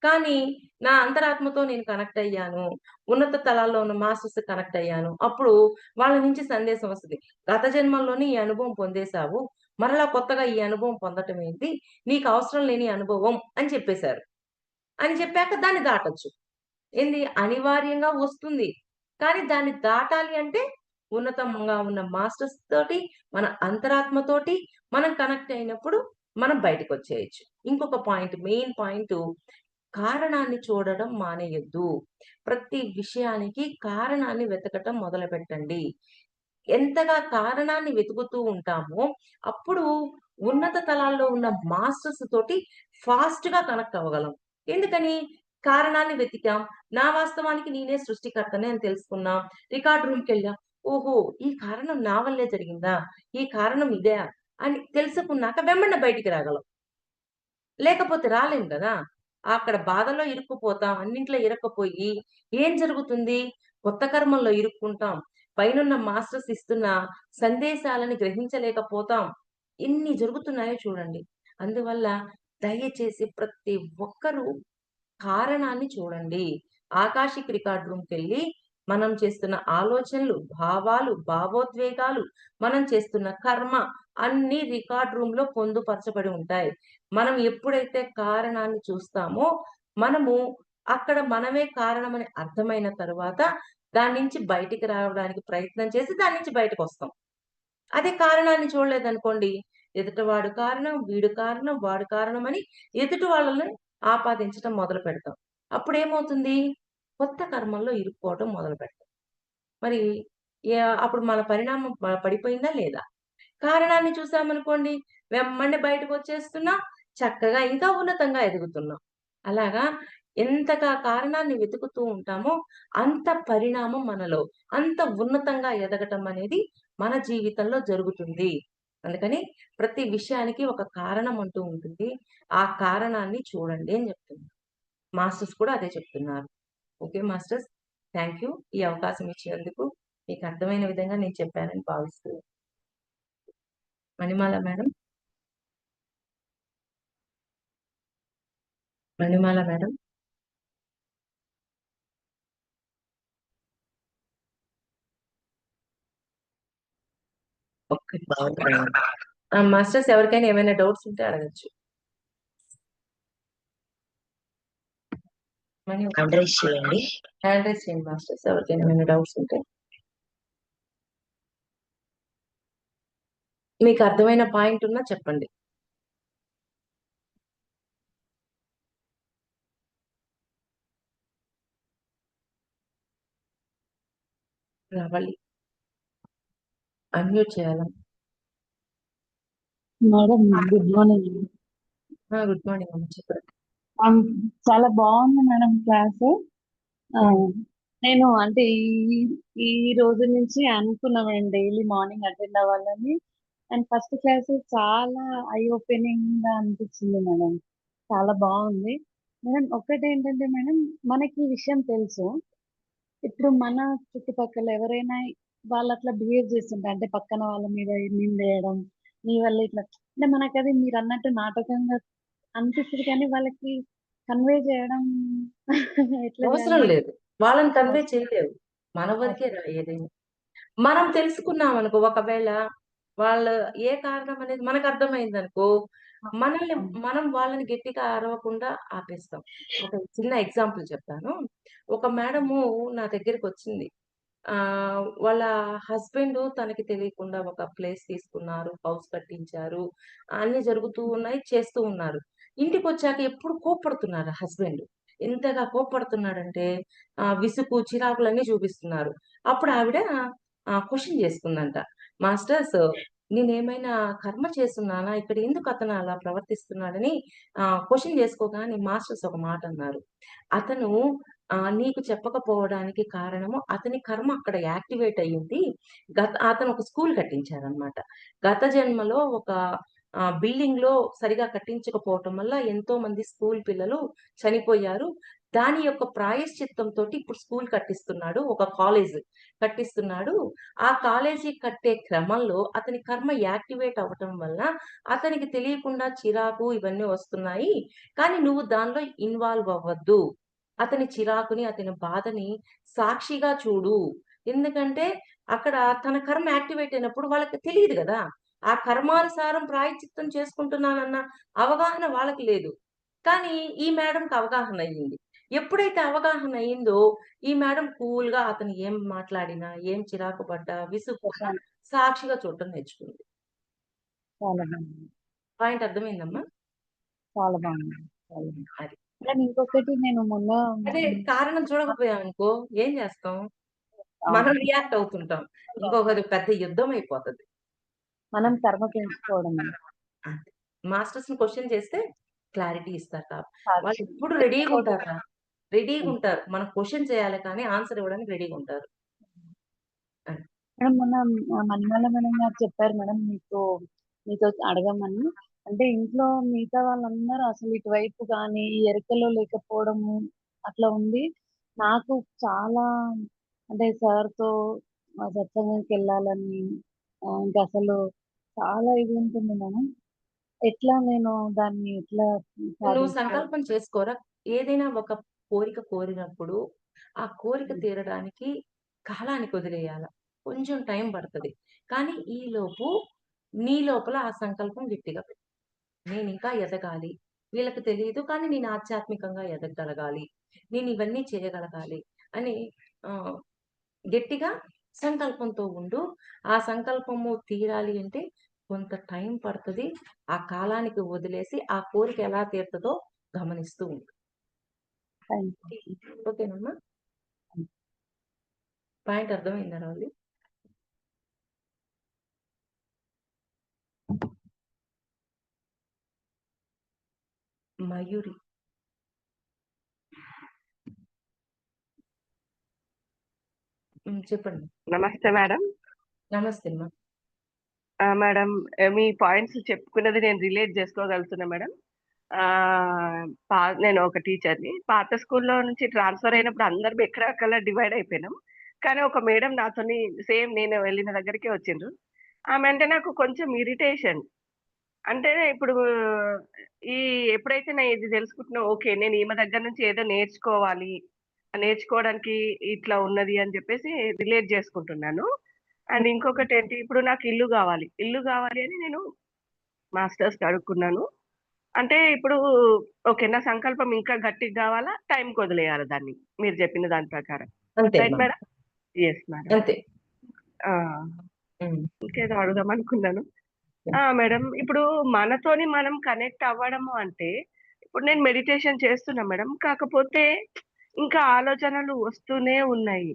Speaker 1: కానీ నా అంతరాత్మతో నేను కనెక్ట్ అయ్యాను. ఉన్నత తలాల్లో ఉన్న మాస్టర్స్‌కి కనెక్ట్ అయ్యాను. అప్పుడు వాళ్ళ నుంచి సందేశం వస్తది. గత జన్మల్లోనే ఈ అనుభవం పొందేశావు. మరలా కొత్తగా ఈ అనుభవం పొందటం ఏంటి? నీకు అవసరం లేని అనుభవం అని చెప్పేశారు. అని చెప్పాక దాన్ని దాటొచ్చు. ఏంది అనివార్యంగా వస్తుంది. కానీ దాన్ని దాటాలి అంటే ఉన్నతంగా ఉన్న మాస్టర్స్ తోటి, మన అంతరాత్మతోటి మనం కనెక్ట్ అయినప్పుడు మనం బయటికొచ్చేయొచ్చు. ఇంకొక పాయింట్ మెయిన్ పాయింటు కారణాన్ని చూడడం మానేయొద్దు. ప్రతి విషయానికి కారణాన్ని వెతకటం మొదలుపెట్టండి. ఎంతగా కారణాన్ని వెతుకుతూ ఉంటామో, అప్పుడు ఉన్నత తలాల్లో ఉన్న మాస్టర్స్ తోటి ఫాస్ట్‌గా కనెక్ట్ అవ్వగలం. ఎందుకని? కారణాన్ని వెతికాం. నా వాస్తవానికి నేనే సృష్టికర్తనే అని తెలుసుకున్నాం. రికార్డ్ రూమ్‌కెళ్ళాం. ఓహో! ఈ కారణం నా వల్లే జరిగిందా? ఈ కారణం ఇదా? అని తెలుసుకున్నాక వెంబడిన బయటికి రాగలం. లేకపోతే రాలేం గదా! అక్కడ బాధలో ఇరుక్కుపోతాం. అన్నింట్లో ఇరక్కపోయి ఏం జరుగుతుంది? కొత్త కర్మల్లో ఇరుక్కుంటాం. పైనున్న మాస్టర్స్ ఇస్తున్న సందేశాలను గ్రహించలేకపోతాం. ఎన్ని జరుగుతున్నాయో చూడండి. అందువల్ల దయచేసి ప్రతి ఒక్కరూ కారణాన్ని చూడండి. ఆకాశిక్ రికార్డ్ రూమ్‌కెళ్ళి మనం చేస్తున్న ఆలోచనలు, భావాలు, భావోద్వేగాలు, మనం చేస్తున్న కర్మ అన్నీ రికార్డ్ రూమ్‌లో పొందుపరచబడి ఉంటాయి. మనం ఎప్పుడైతే కారణాన్ని చూస్తామో, మనము అక్కడ మనమే కారణమని అర్థమైన తరువాత దాని నుంచి బయటికి రావడానికి ప్రయత్నం చేసి దాని నుంచి బయటకొస్తాం. అదే కారణాన్ని చూడలేదనుకోండి, ఎదుటివాడు కారణం, వీడు కారణం, వాడు కారణమని ఎదుటి వాళ్ళని ఆపాదించటం మొదలుపెడతాం. అప్పుడేమవుతుంది? కొత్త కర్మల్లో ఇరుక్కోవటం మొదలుపెడతాం. మరి అప్పుడు మన పరిణామం పడిపోయిందా లేదా? కారణాన్ని చూసామనుకోండి, వెమ్మటనే బయటకొచ్చేస్తున్నాం. చక్కగా ఇంకా ఉన్నతంగా ఎదుగుతున్నాం. అలాగా ఎంతగా కారణాన్ని వెతుకుతూ ఉంటామో, అంత పరిణామం మనలో, అంత ఉన్నతంగా ఎదగటం అనేది మన జీవితంలో జరుగుతుంది. అందుకని ప్రతి విషయానికి ఒక కారణం అంటూ ఉంటుంది. ఆ కారణాన్ని చూడండి అని చెప్తున్నా. మాస్టర్స్ కూడా అదే చెప్తున్నారు. Okay masters. Thank you. ఈ అవకాశం ఇచ్చినందుకు. మీకు అర్థమైన విధంగా నేను చెప్పానని భావిస్తూ మణిమాల మేడం. మణిమాల మేడం. ఓకే. మాస్టర్స్ ఎవరికైనా ఏమైనా డౌట్స్ ఉంటే అడగొచ్చు.
Speaker 2: హ్యాండ్ రైజ్ చేయండి.
Speaker 1: హ్యాండ్ రైజ్ చేయండి మాస్టర్స్ ఎవరికైనా ఏమైనా డౌట్స్ ఉంటే. మీకు అర్థమైన పాయింట్ ఉన్నా చెప్పండి. రావాలి. అన్మ్యూట్ చేయాలా?
Speaker 3: Madam good morning.
Speaker 1: Good morning అమ్మ చెప్పండి.
Speaker 3: చాలా బాగుంది మేడం క్లాస్. నేను అంటే ఈ ఈ రోజు నుంచి అనుకున్నా మేడం డైలీ మార్నింగ్ అటెండ్ అవ్వాలని. అండ్ ఫస్ట్ క్లాస్ చాలా ఐ ఓపెనింగ్ గా అనిపించింది మేడం. చాలా బాగుంది మేడం. ఒక్కటేంటంటే మేడం, మనకి ఈ విషయం తెలుసు. ఇప్పుడు మన చుట్టుపక్కల ఎవరైనా వాళ్ళు అట్లా బిహేవ్ చేస్తుంటారు, అంటే పక్కన వాళ్ళ మీద నిందేయడం, నీ వల్ల ఇట్లా, అంటే మనకది మీరు అన్నట్టు నాటకంగా అనిపిస్తది, కానీ వాళ్ళకి కన్వే చేయడం ఎట్లా
Speaker 1: అవసరం
Speaker 3: చేయాలి?
Speaker 1: లేదు. వాళ్ళని కన్వే
Speaker 3: అవసరం.
Speaker 1: చేయలేవు. మన వరకే ఏదైనా. మనం తెలుసుకున్నామనుకో ఒకవేళ వాళ్ళు ఏ కారణం అనేది మనకు అర్థమైందనుకో, మనల్ని మనం వాళ్ళని గట్టిగా అరవకుండా ఆపేస్తాం. ఒక చిన్న ఎగ్జాంపుల్ చెప్తాను. ఒక మేడము నా దగ్గరికొచ్చింది. వాళ్ళ హస్బెండు తనకి తెలియకుండా ఒక ప్లేస్ తీసుకున్నారు, హౌస్ కట్టించారు. అన్నీ జరుగుతూ ఉన్నాయి, చేస్తూ ఉన్నారు. ఇంటికొచ్చాక ఎప్పుడు కోప్పడుతున్నారు హస్బెండ్. ఎంతగా కోప్పడుతున్నాడంటే విసుగు, చిరాకులన్నీ చూపిస్తున్నారు. అప్పుడు ఆవిడ క్వెషన్ చేసుకుందంట. మాస్టర్స్ నేనేమైనా కర్మ చేసున్నానా? ఇక్కడ ఎందుకు అతను అలా ప్రవర్తిస్తున్నాడని క్వెషన్ చేసుకోగానే మాస్టర్స్ ఒక మాటన్నారు. అతను నీకు చెప్పకపోవడానికి కారణము అతని కర్మ అక్కడ యాక్టివేట్ అయ్యింది. అతను ఒక స్కూల్ కట్టించారనమాట. గత జన్మలో ఒక బిల్డింగ్‌లో సరిగా కట్టించకపోవటం వల్ల ఎంతోమంది స్కూల్ పిల్లలు చనిపోయారు. దాని యొక్క ప్రాయశ్చిత్తంతోటి ఇప్పుడు స్కూల్ కట్టిస్తున్నాడు. ఒక కాలేజ్ కట్టిస్తున్నాడు. ఆ కాలేజీ కట్టే క్రమంలో అతని కర్మ యాక్టివేట్ అవ్వటం వల్ల అతనికి తెలియకుండా చిరాకు ఇవన్నీ వస్తున్నాయి. కానీ నువ్వు దానిలో ఇన్వాల్వ్ అవ్వద్దు. అతని చిరాకుని, అతని బాధని సాక్షిగా చూడు. ఎందుకంటే అక్కడ తన కర్మ యాక్టివేట్ అయినప్పుడు వాళ్ళకి తెలీదు గదా! ఆ కర్మానుసారం ప్రాయశ్చిత్తం చేసుకుంటున్నానన్న అవగాహన వాళ్ళకి లేదు. కానీ ఈ మేడంకి అవగాహన అయ్యింది. ఎప్పుడైతే అవగాహన అయిందో ఈ మేడం కూల్‌గా అతను ఏం మాట్లాడినా, ఏం చిరాకు పడ్డా, విసుక్కున్నా
Speaker 3: ప్రశాంత్
Speaker 1: సాక్షిగా చూడటం నేర్చుకుంది.
Speaker 3: చాలా బాగుంది.
Speaker 1: పాయింట్ అర్థమైందమ్మా?
Speaker 3: చాలా బాగుంది. చాలా బాగుంది.
Speaker 1: అది.
Speaker 3: కానీ ఇంకొకటి నేను మొన్న
Speaker 1: అదే కారణం చూడకపోయామనుకో ఏం చేస్తాం? మనం
Speaker 3: అవును.
Speaker 1: రియాక్ట్ అవుతుంటాం. ఇంకొకటి పెద్ద యుద్ధం అయిపోతది.
Speaker 3: మనం కర్మ పెంచుకోవడమే.
Speaker 1: అంతే. మాస్టర్స్‌ని క్వెషన్ చేస్తే క్లారిటీ ఇస్తారు
Speaker 3: సాక్షి
Speaker 1: వాళ్ళెప్పుడు
Speaker 3: లేకపోతే
Speaker 1: రెడీగుంటారురా. రెడీగుంటారు. మనం క్వెషన్ చేయాలి కానీ ఆన్సర్ ఇవ్వడానికి రెడీగుంటారు. అది.
Speaker 3: మేడం మొన్న మణిమాల మేడం గారు చెప్పారు మేడం మీతో అడగమని. అంటే ఇంట్లో మిగతా వాళ్ళందరూ అసలు ఇటువైపు గాని, ఈ ఎరుకలో లేకపోవడము అట్లా ఉంది. నాకు చాలా అంటే సార్‌తో సత్సంగంకెళ్ళాలని ఇంకా అసలు చాలా ఇది ఉంటుంది మేడం. ఎట్లా నేను దాన్ని ఎట్లా
Speaker 1: నువ్వు
Speaker 3: సాధించుకోవాలి?
Speaker 1: సంకల్పం చేసుకోరా. ఏదైనా ఒక కోరిక కోరినప్పుడు, ఆ కోరిక
Speaker 3: హ్మ్.
Speaker 1: తీరడానికి కాలానికి వదిలేయాల. కొంచెం టైం పడతది. కానీ ఈలోపు నీ లోపల ఆ సంకల్పం గట్టిగా పెట్టు. నేనింకా ఎదగాలి. వీళ్ళకి తెలీదు కానీ నేను ఆధ్యాత్మికంగా ఎదగగలగాలి. నేనివన్నీ చేయగలగాలి అని ఆహ్, గట్టిగా సంకల్పంతో ఉండు. ఆ సంకల్పము తీరాలి అంటే కొంత టైం పడతది. ఆ కాలానికి వదిలేసి ఆ కోరిక ఎలా తీరుతదో గమనిస్తూ ఉండు.
Speaker 3: థాంక్
Speaker 1: ఓకేనమ్మా?
Speaker 3: యూ.
Speaker 1: పాయింట్ అర్థమైందా రావులి? మయూరి. చెప్పండి.
Speaker 2: నమస్తే మేడం.
Speaker 1: నమస్తే అమ్మా.
Speaker 2: మేడం, మీ పాయింట్స్ చెప్పుకున్నది నేను రిలేట్ చేసుకోగలుగుతున్నా మేడం. నేను ఒక టీచర్‌ని. పాత స్కూల్‌లో నుంచి ట్రాన్స్‌ఫర్ అయినప్పుడు అందరం ఎక్కడెక్కడ డివైడ్ అయిపోయినాం. కానీ ఒక మేడం నాతోని సేమ్ నేను వెళ్ళిన దగ్గరికే వచ్చిండ్రు. ఆమె అంటే నాకు కొంచెం ఇరిటేషన్. అంటే ఇప్పుడు ఈ ఎప్పుడైతే నేను ఇది తెలుసుకుంటున్నా ఓకే. నేను ఈమె దగ్గర నుంచి ఏదో నేర్చుకోవాలి. నేర్చుకోవడానికి ఇట్లా ఉన్నది అని చెప్పేసి రిలేట్ చేసుకుంటున్నాను. అండ్ ఇంకొకటేంటి ఇప్పుడు నాకు ఇల్లు గావాలి. ఇల్లు గావాలి అని నేను మాస్టర్స్‌ని అడుక్కున్నాను. అంటే ఇప్పుడు ఓకే. నా సంకల్పం ఇంకా గట్టిగా గావాలా? టైంకి వదిలేయాలా దాన్ని? మీరు చెప్పిన దాని ప్రకారం.
Speaker 1: అంతే
Speaker 2: రైట్
Speaker 1: అమ్మా.
Speaker 2: మేడం? Yes madam.
Speaker 1: అంతే.
Speaker 2: ఆ!
Speaker 1: హ్మ్.
Speaker 2: ఇంకేదో అడుగుదామనుకున్నాను. మేడం ఇప్పుడు మనతోని మనం కనెక్ట్ అవ్వడము అంటే, ఇప్పుడు నేను మెడిటేషన్ చేస్తున్నా మేడం. కాకపోతే ఇంకా ఆలోచనలు వస్తూనే ఉన్నాయి.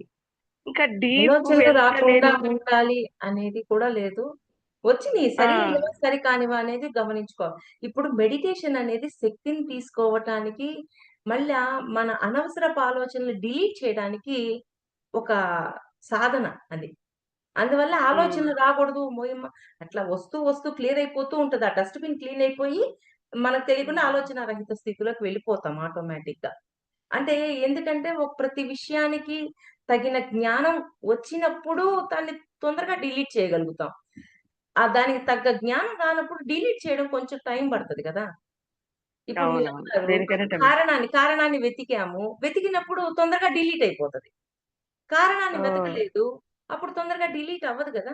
Speaker 2: ఇంకా డీప్
Speaker 1: ఆలోచనలు రాకుండా
Speaker 2: వెళ్తలేను.
Speaker 1: ఉండాలి అనేది కూడా లేదు. వచ్చినియి
Speaker 2: ఆ!
Speaker 1: సరైనవా, సరికానివా అనేది గమనించుకోవాలి. ఇప్పుడు మెడిటేషన్ అనేది శక్తిని తీసుకోవటానికి, మళ్ళా మన అనవసరపు ఆలోచనలు డిలీట్ చేయడానికి ఒక సాధన అది. అందువల్ల
Speaker 2: హ్మ్.
Speaker 1: ఆలోచనలు రాకూడదు. ఓయమ్మ! అట్లా వస్తూ, వస్తూ క్లియర్ అయిపోతూ ఉంటది. ఆ డస్ట్‌బిన్ క్లీన్ అయిపోయి, మనకు తెలియకుండా
Speaker 2: హ్మ్.
Speaker 1: ఆలోచన రహిత స్థితిలోకి వెళ్ళిపోతాం ఆటోమేటిక్‌గా. అంటే ఎందుకంటే ప్రతి విషయానికి తగిన జ్ఞానం వచ్చినప్పుడు దాన్ని తొందరగా డిలీట్ చేయగలుగుతాం. దానికి తగ్గ జ్ఞానం రానప్పుడు డిలీట్ చేయడం కొంచెం టైం పడతది కదా! ఇప్పుడు
Speaker 2: అవునవును.
Speaker 1: మీరన్నారు
Speaker 2: దేనికైనా టైం.
Speaker 1: కారణాన్ని వెతికాము. వెతికినప్పుడు తొందరగా డిలీట్ అయిపోతది. కారణాన్ని
Speaker 2: ఆ!
Speaker 1: వెతకలేదు. అప్పుడు తొందరగా డిలీట్ అవ్వదు గదా!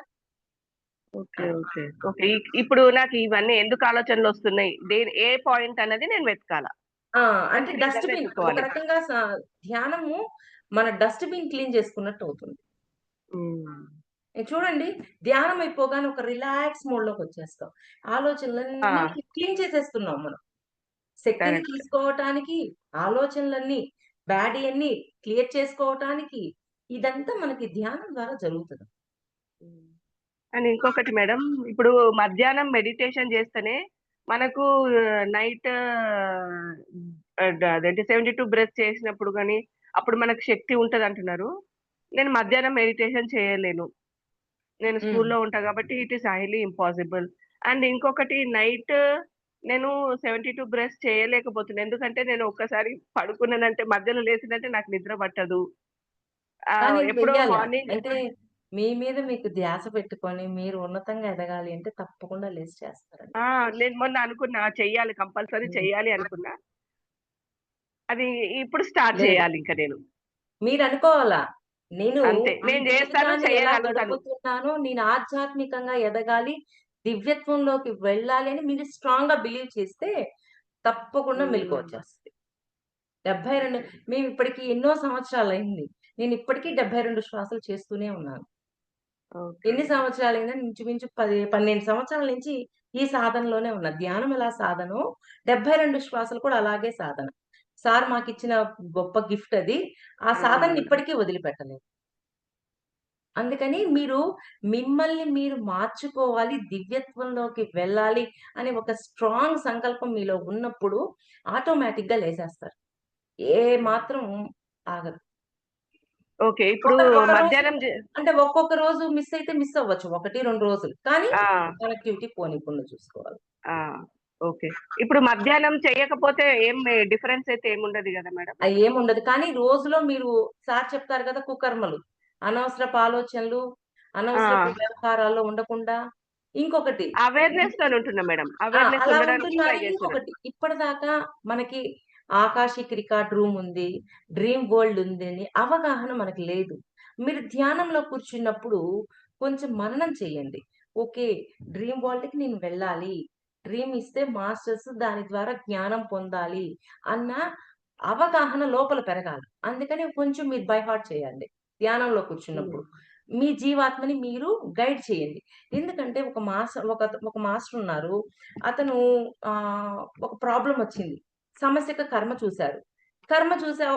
Speaker 2: ఓకే.
Speaker 1: అది.
Speaker 2: ఓకే. ఓకే. ఇప్పుడు నాకు ఇవన్నీ ఎందుకు ఆలోచనలొస్తున్నాయి? ఏ పాయింట్ అన్నది నేను వెతకాలా.
Speaker 1: ఆ! అంటే
Speaker 2: కన్‌ఫ్యూజన్
Speaker 1: డస్ట్‌బిన్ ఒక
Speaker 2: వెతుక్కోవాలి.
Speaker 1: రకంగా ధ్యానము మన డస్ట్‌బిన్ క్లీన్ చేసుకున్నట్టు అవుతుంది.
Speaker 2: హ్మ్.
Speaker 1: చూడండి ధ్యానం అయిపోగానే ఒక రిలాక్స్ మోడ్‌లోకొచ్చేస్తాం.
Speaker 2: ఆ!
Speaker 1: ఆలోచనలన్నీ క్లీన్ చేసేస్తున్నాం మనం. శక్తిని
Speaker 2: కరెక్ట్.
Speaker 1: తీసుకోవటానికి, ఆలోచనలన్నీ బ్యాడియన్నీ క్లియర్ చేసుకోవటానికి ఇదంతా మనకి ధ్యానం ద్వారా జరుగుతది.
Speaker 2: హ్మ్. అండ్ ఇంకొకటి మేడం, ఇప్పుడు మధ్యాహ్నం మెడిటేషన్ చేస్తేనే మనకు నైట్ అదేంటి 72 బ్రెత్ చేసినప్పుడు కానీ అప్పుడు మనకు శక్తి ఉంటది అంటున్నారు. నేను మధ్యాహ్నం మెడిటేషన్ చేయలేను. నేను
Speaker 1: ఉమ్.
Speaker 2: స్కూల్లో ఉంటా కాబట్టి it is highly impossible. And ఇంకొకటి నైట్ నేను 72 బ్రెత్ చేయలేకపోతున్నాను. ఎందుకంటే నేను ఒక్కసారి పడుకున్నానంటే మధ్యలో లేచినంటే నాకు నిద్ర పట్టదు.
Speaker 1: కానీ
Speaker 2: ఎప్పుడో
Speaker 1: వెయ్యాల.
Speaker 2: మార్నింగ్
Speaker 1: అంటే మీ మీద మీకు ధ్యాస పెట్టుకొని మీరు ఉన్నతంగా ఎదగాలి అంటే తప్పకుండా లేచి చేస్తారండి.
Speaker 2: నేను మొన్న అనుకున్నా చెయ్యాలి, కంపల్సరీ
Speaker 1: ఉమ్.
Speaker 2: చెయ్యాలి అనుకున్నా. అది ఇప్పుడు స్టార్ట్
Speaker 1: లేదు,
Speaker 2: చేయాలి ఇంకా నేను.
Speaker 1: మీరు అనుకోవాలా, నేను
Speaker 2: అంతే,
Speaker 1: ఈ
Speaker 2: నేను చేస్తాను,
Speaker 1: జీవితాన్ని ఎలా
Speaker 2: చేయగలుగుతాను.
Speaker 1: గడుపుతున్నానో, నేను ఆధ్యాత్మికంగా ఎదగాలి, దివ్యత్వంలోకి వెళ్ళాలి అని మీరు స్ట్రాంగ్ గా బిలీవ్ చేస్తే తప్పకుండా మెలుకు వచ్చేస్తుంది. 72 మేము ఇప్పటికి ఎన్నో సంవత్సరాలు అయింది. నేను ఇప్పటికీ 72 శ్వాసలు చేస్తూనే ఉన్నాను. ఎన్ని సంవత్సరాలైనా ఇంచుమించు 12 సంవత్సరాల నుంచి ఈ సాధనలోనే ఉన్నా. ధ్యానం ఎలా సాధనో 72 శ్వాసలు కూడా అలాగే సాధన. సార్ మాకిచ్చిన గొప్ప గిఫ్ట్ అది. ఆ సాధనని ఇప్పటికీ వదిలిపెట్టలేదు. అందుకని మీరు మిమ్మల్ని మీరు మార్చుకోవాలి, దివ్యత్వంలోకి వెళ్ళాలి అనే ఒక స్ట్రాంగ్ సంకల్పం మీలో ఉన్నప్పుడు ఆటోమేటిక్‌గా లేచేస్తారు. ఏ మాత్రం ఆగదు.
Speaker 2: ఓకే. ఇప్పుడు
Speaker 1: ఒక రోజు
Speaker 2: మధ్యాహ్నం
Speaker 1: అంటే ఒక్కొక్క రోజు మిస్ అయితే మిస్ అవ్వచ్చు. 1, 2 రోజులు. కానీ
Speaker 2: ఆ,
Speaker 1: కనెక్టివిటీ పోనీకుండా చూసుకోవాలి.
Speaker 2: ఆ, ఓకే. ఇప్పుడు మధ్యాహ్నం చేయకపోతే ఏం డిఫరెన్స్ అయితే ఏముండదు కదా మేడం?
Speaker 1: ఏముండదు. కానీ రోజులో మీరు సార్ చెప్తారు కదా కుకర్మలు. అనవసరపు ఆలోచనలు, అనవసరపు వ్యవహారాల్లో ఉండకుండా ఇంకొకటి
Speaker 2: అవేర్‌నెస్ తోని ఉంటున్నా మేడం. అవేర్‌నెస్
Speaker 1: అలా
Speaker 2: ఉండడానికి
Speaker 1: ఉంటున్నారు.
Speaker 2: ట్రై చేస్తున్నా.
Speaker 1: ఇంకొకటి ఇప్పటిదాకా మనకి ఆకాశిక్ రికార్డ్ రూమ్ ఉంది. డ్రీమ్ వరల్డ్ ఉందని అవగాహన మనకు లేదు. మీరు ధ్యానంలో కూర్చున్నప్పుడు కొంచెం మననం చేయండి. ఓకే. డ్రీమ్ వరల్డ్‌కి నేను వెళ్ళాలి. డ్రీమ్ ఇస్తే మాస్టర్స్ దాని ద్వారా జ్ఞానం పొందాలి అన్న అవగాహన లోపల పెరగాలి. అందుకని కొంచెం మీరు బై హార్ట్ చేయండి ధ్యానంలో కూర్చున్నప్పుడు. మీ జీవాత్మని మీరు గైడ్ చేయండి. ఎందుకంటే ఒక మాస్టర్ ఉన్నారు. అతను ఒక ప్రాబ్లమ్ వచ్చింది. సమస్యకు కర్మ చూసారు.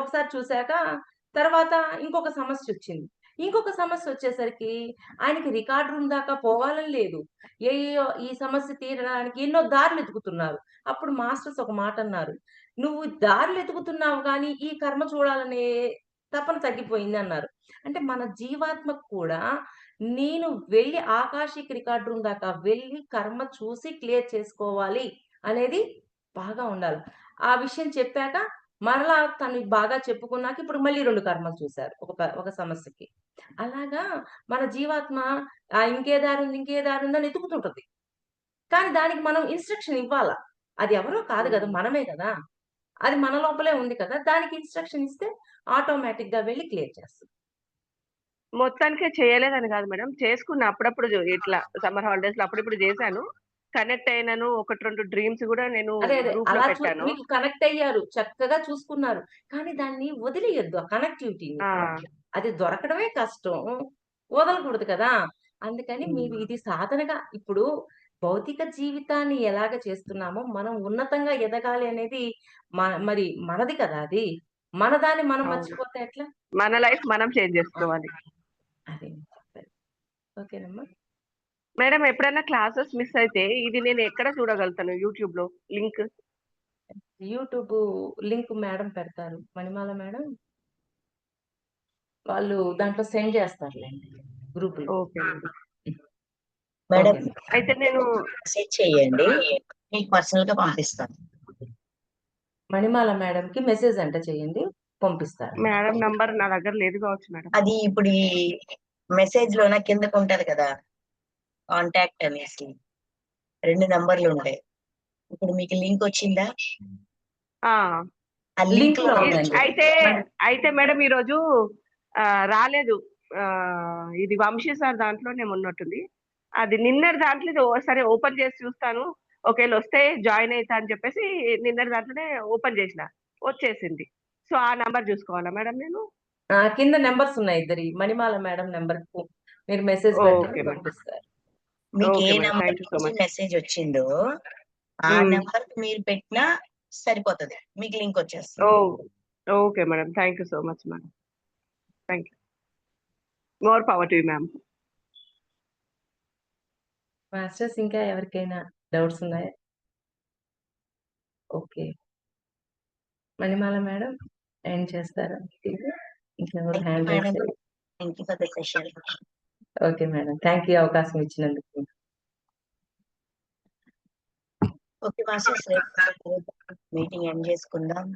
Speaker 1: ఒకసారి చూసాక తర్వాత ఇంకొక సమస్యొచ్చింది. ఇంకొక సమస్యొచ్చేసరికి ఆయనకి రికార్డ్ రూమ్ దాకా పోవాలని లేదు. ఏయ్యో! ఈ సమస్య తీరడానికి ఎన్నో దారులెతుకుతున్నారు. అప్పుడు మాస్టర్స్ ఒక మాటన్నారు. "నువ్వు దారులెతుకుతున్నావు గానీ, ఈ కర్మ చూడాలనే తపన తగ్గిపోయిందన్నారు." అంటే మన జీవాత్మకు కూడా నేను వెళ్లి ఆకాశిక్ రికార్డ్ రూమ్ దాకా వెళ్లి కర్మ చూసి క్లియర్ చేసుకోవాలి అనేది బాగా ఉండాలి. ఆ విషయం చెప్పాక మరలా తను బాగా చెప్పుకున్నాక ఇప్పుడు మళ్ళీ 2 కర్మలు చూసారు. ఒక సమస్యకి. అలాగా మన జీవాత్మ ఇంకే దారుంది, ఇంకే దారుందని ఎతుకుతుంటది. కానీ దానికి మనం ఇన్‌స్ట్రక్షన్ ఇవ్వాల. అది ఎవరో కాదు గదా! మనమే గదా! అది మన లోపలే ఉంది కదా! దానికి ఇన్‌స్ట్రక్షన్ ఇస్తే ఆటోమేటిక్‌గా వెళ్లి క్లియర్ చేస్తది.
Speaker 2: మొత్తానికే చేయలేదని కాదు మేడం. చేసుకున్నా అప్పుడప్పుడు ఇట్లా సమ్మర్ హాలిడేస్‌లో అప్పుడిప్పుడు చేశాను. కనెక్ట్ అయినాను. 1, 2 డ్రీమ్స్ కూడా నేను
Speaker 1: అదే.
Speaker 2: గ్రూప్‌లో
Speaker 1: అలా
Speaker 2: పెట్టాను.
Speaker 1: మీకు కనెక్ట్ అయ్యారు. చక్కగా చూసుకున్నారు. కానీ దాన్ని వదిలేయొద్దు ఆ కనెక్టివిటీని.
Speaker 2: ఆ!
Speaker 1: అది దొరకడమే కష్టం. వదలకూడదు కదా! అందుకని మీరు ఇది సాధనగా ఇప్పుడు భౌతిక జీవితాన్ని ఎలాగ చేస్తున్నామో, మనం ఉన్నతంగా ఎదగాలి అనేది మరి మనది కదా అది. మన దాన్ని మనం
Speaker 2: అవును.
Speaker 1: మర్చిపోతే ఎట్లా?
Speaker 2: మన లైఫ్ మనం చేంజ్ చేసుకోవాలి.
Speaker 1: అదే నేను చెప్పేది. ఓకేనమ్మా.
Speaker 2: మేడం ఎప్పుడైనా క్లాసెస్ మిస్ అయితే ఇది నేను ఎక్కడ చూడగలుగుతాను యూట్యూబ్‌లో లింక్?
Speaker 1: యూట్యూబ్ లింక్ మేడం పెడతారు. మణిమాల మేడం. వాళ్ళు దాంట్లో సెండ్ చేస్తారులెండి గ్రూప్‌లో.
Speaker 2: Okay madam.
Speaker 4: Madam
Speaker 1: okay.
Speaker 2: అయితే నేను
Speaker 4: మెసేజ్ చేయండి, మీకు పర్సనల్ గా పంపిస్తాను.
Speaker 1: మణిమాల మేడంకి మెసేజ్ ఎంటర్ చేయండి. పంపిస్తారు.
Speaker 2: మేడం నంబర్ నా దగ్గర లేదు కావచ్చు మేడం.
Speaker 4: అది ఇప్పుడు ఈ మెసేజ్ లోన కిందకు ఉంటది కదా కాంటాక్ట్ అనేసి 2 నంబర్లు ఉంటాయి. ఇప్పుడు మీకు లింక్ వచ్చిందా?
Speaker 2: ఆ!
Speaker 4: ఆ లింక్
Speaker 1: లింక్‌లో
Speaker 4: లో
Speaker 1: ఉందండి.
Speaker 2: అయితే మేడం ఈరోజు రాలేదు. ఇది వంశీ సార్ దాంట్లోనే ఉన్నట్టుంది. అది నిన్నటి దాంట్లో ఇది సరే ఓపెన్ చేసి చూస్తాను. ఒకవేళ వస్తే జాయిన్ అయితా అని చెప్పేసి నిన్నటి దాంట్లోనే ఓపెన్ చేసిన. వచ్చేసింది. సో, ఆ నంబర్ చూసుకోవాలా మేడం నేను?
Speaker 1: కింద నంబర్స్ ఉన్నాయి ఇద్దరియి. మణిమాల మేడం నంబర్‌కు మీరు మెసేజ్
Speaker 2: ఓకే
Speaker 1: పెట్టండి
Speaker 2: మేడం.
Speaker 1: పంపిస్తారు.
Speaker 4: మీకు ఏ
Speaker 2: okay madam.
Speaker 4: Number
Speaker 2: thank you so
Speaker 4: నుంచి
Speaker 2: మచ్.
Speaker 4: మెసేజ్ వచ్చిందో ఆ నంబర్ కి మీరు పెట్టినా సరిపోతది, మీకు లింక్ వచ్చేస్తుంది.
Speaker 2: Okay madam. Thank you so much madam. Thank you. More power to you ma'am.
Speaker 1: Masters ఇంకా ఎవరికైనా డౌట్స్ ఉన్నాయా? ఓకే. మణిమాల మేడం ఎండ్ చేస్తారా? ఇంకెవరు
Speaker 4: thank you
Speaker 1: hand
Speaker 4: madam.
Speaker 1: Raise?
Speaker 4: Thank you for the session.
Speaker 1: Okay madam. Thank you అవకాశం ఇచ్చినందుకు.
Speaker 4: Okay masters, రేపు meeting end చేసుకుందాం.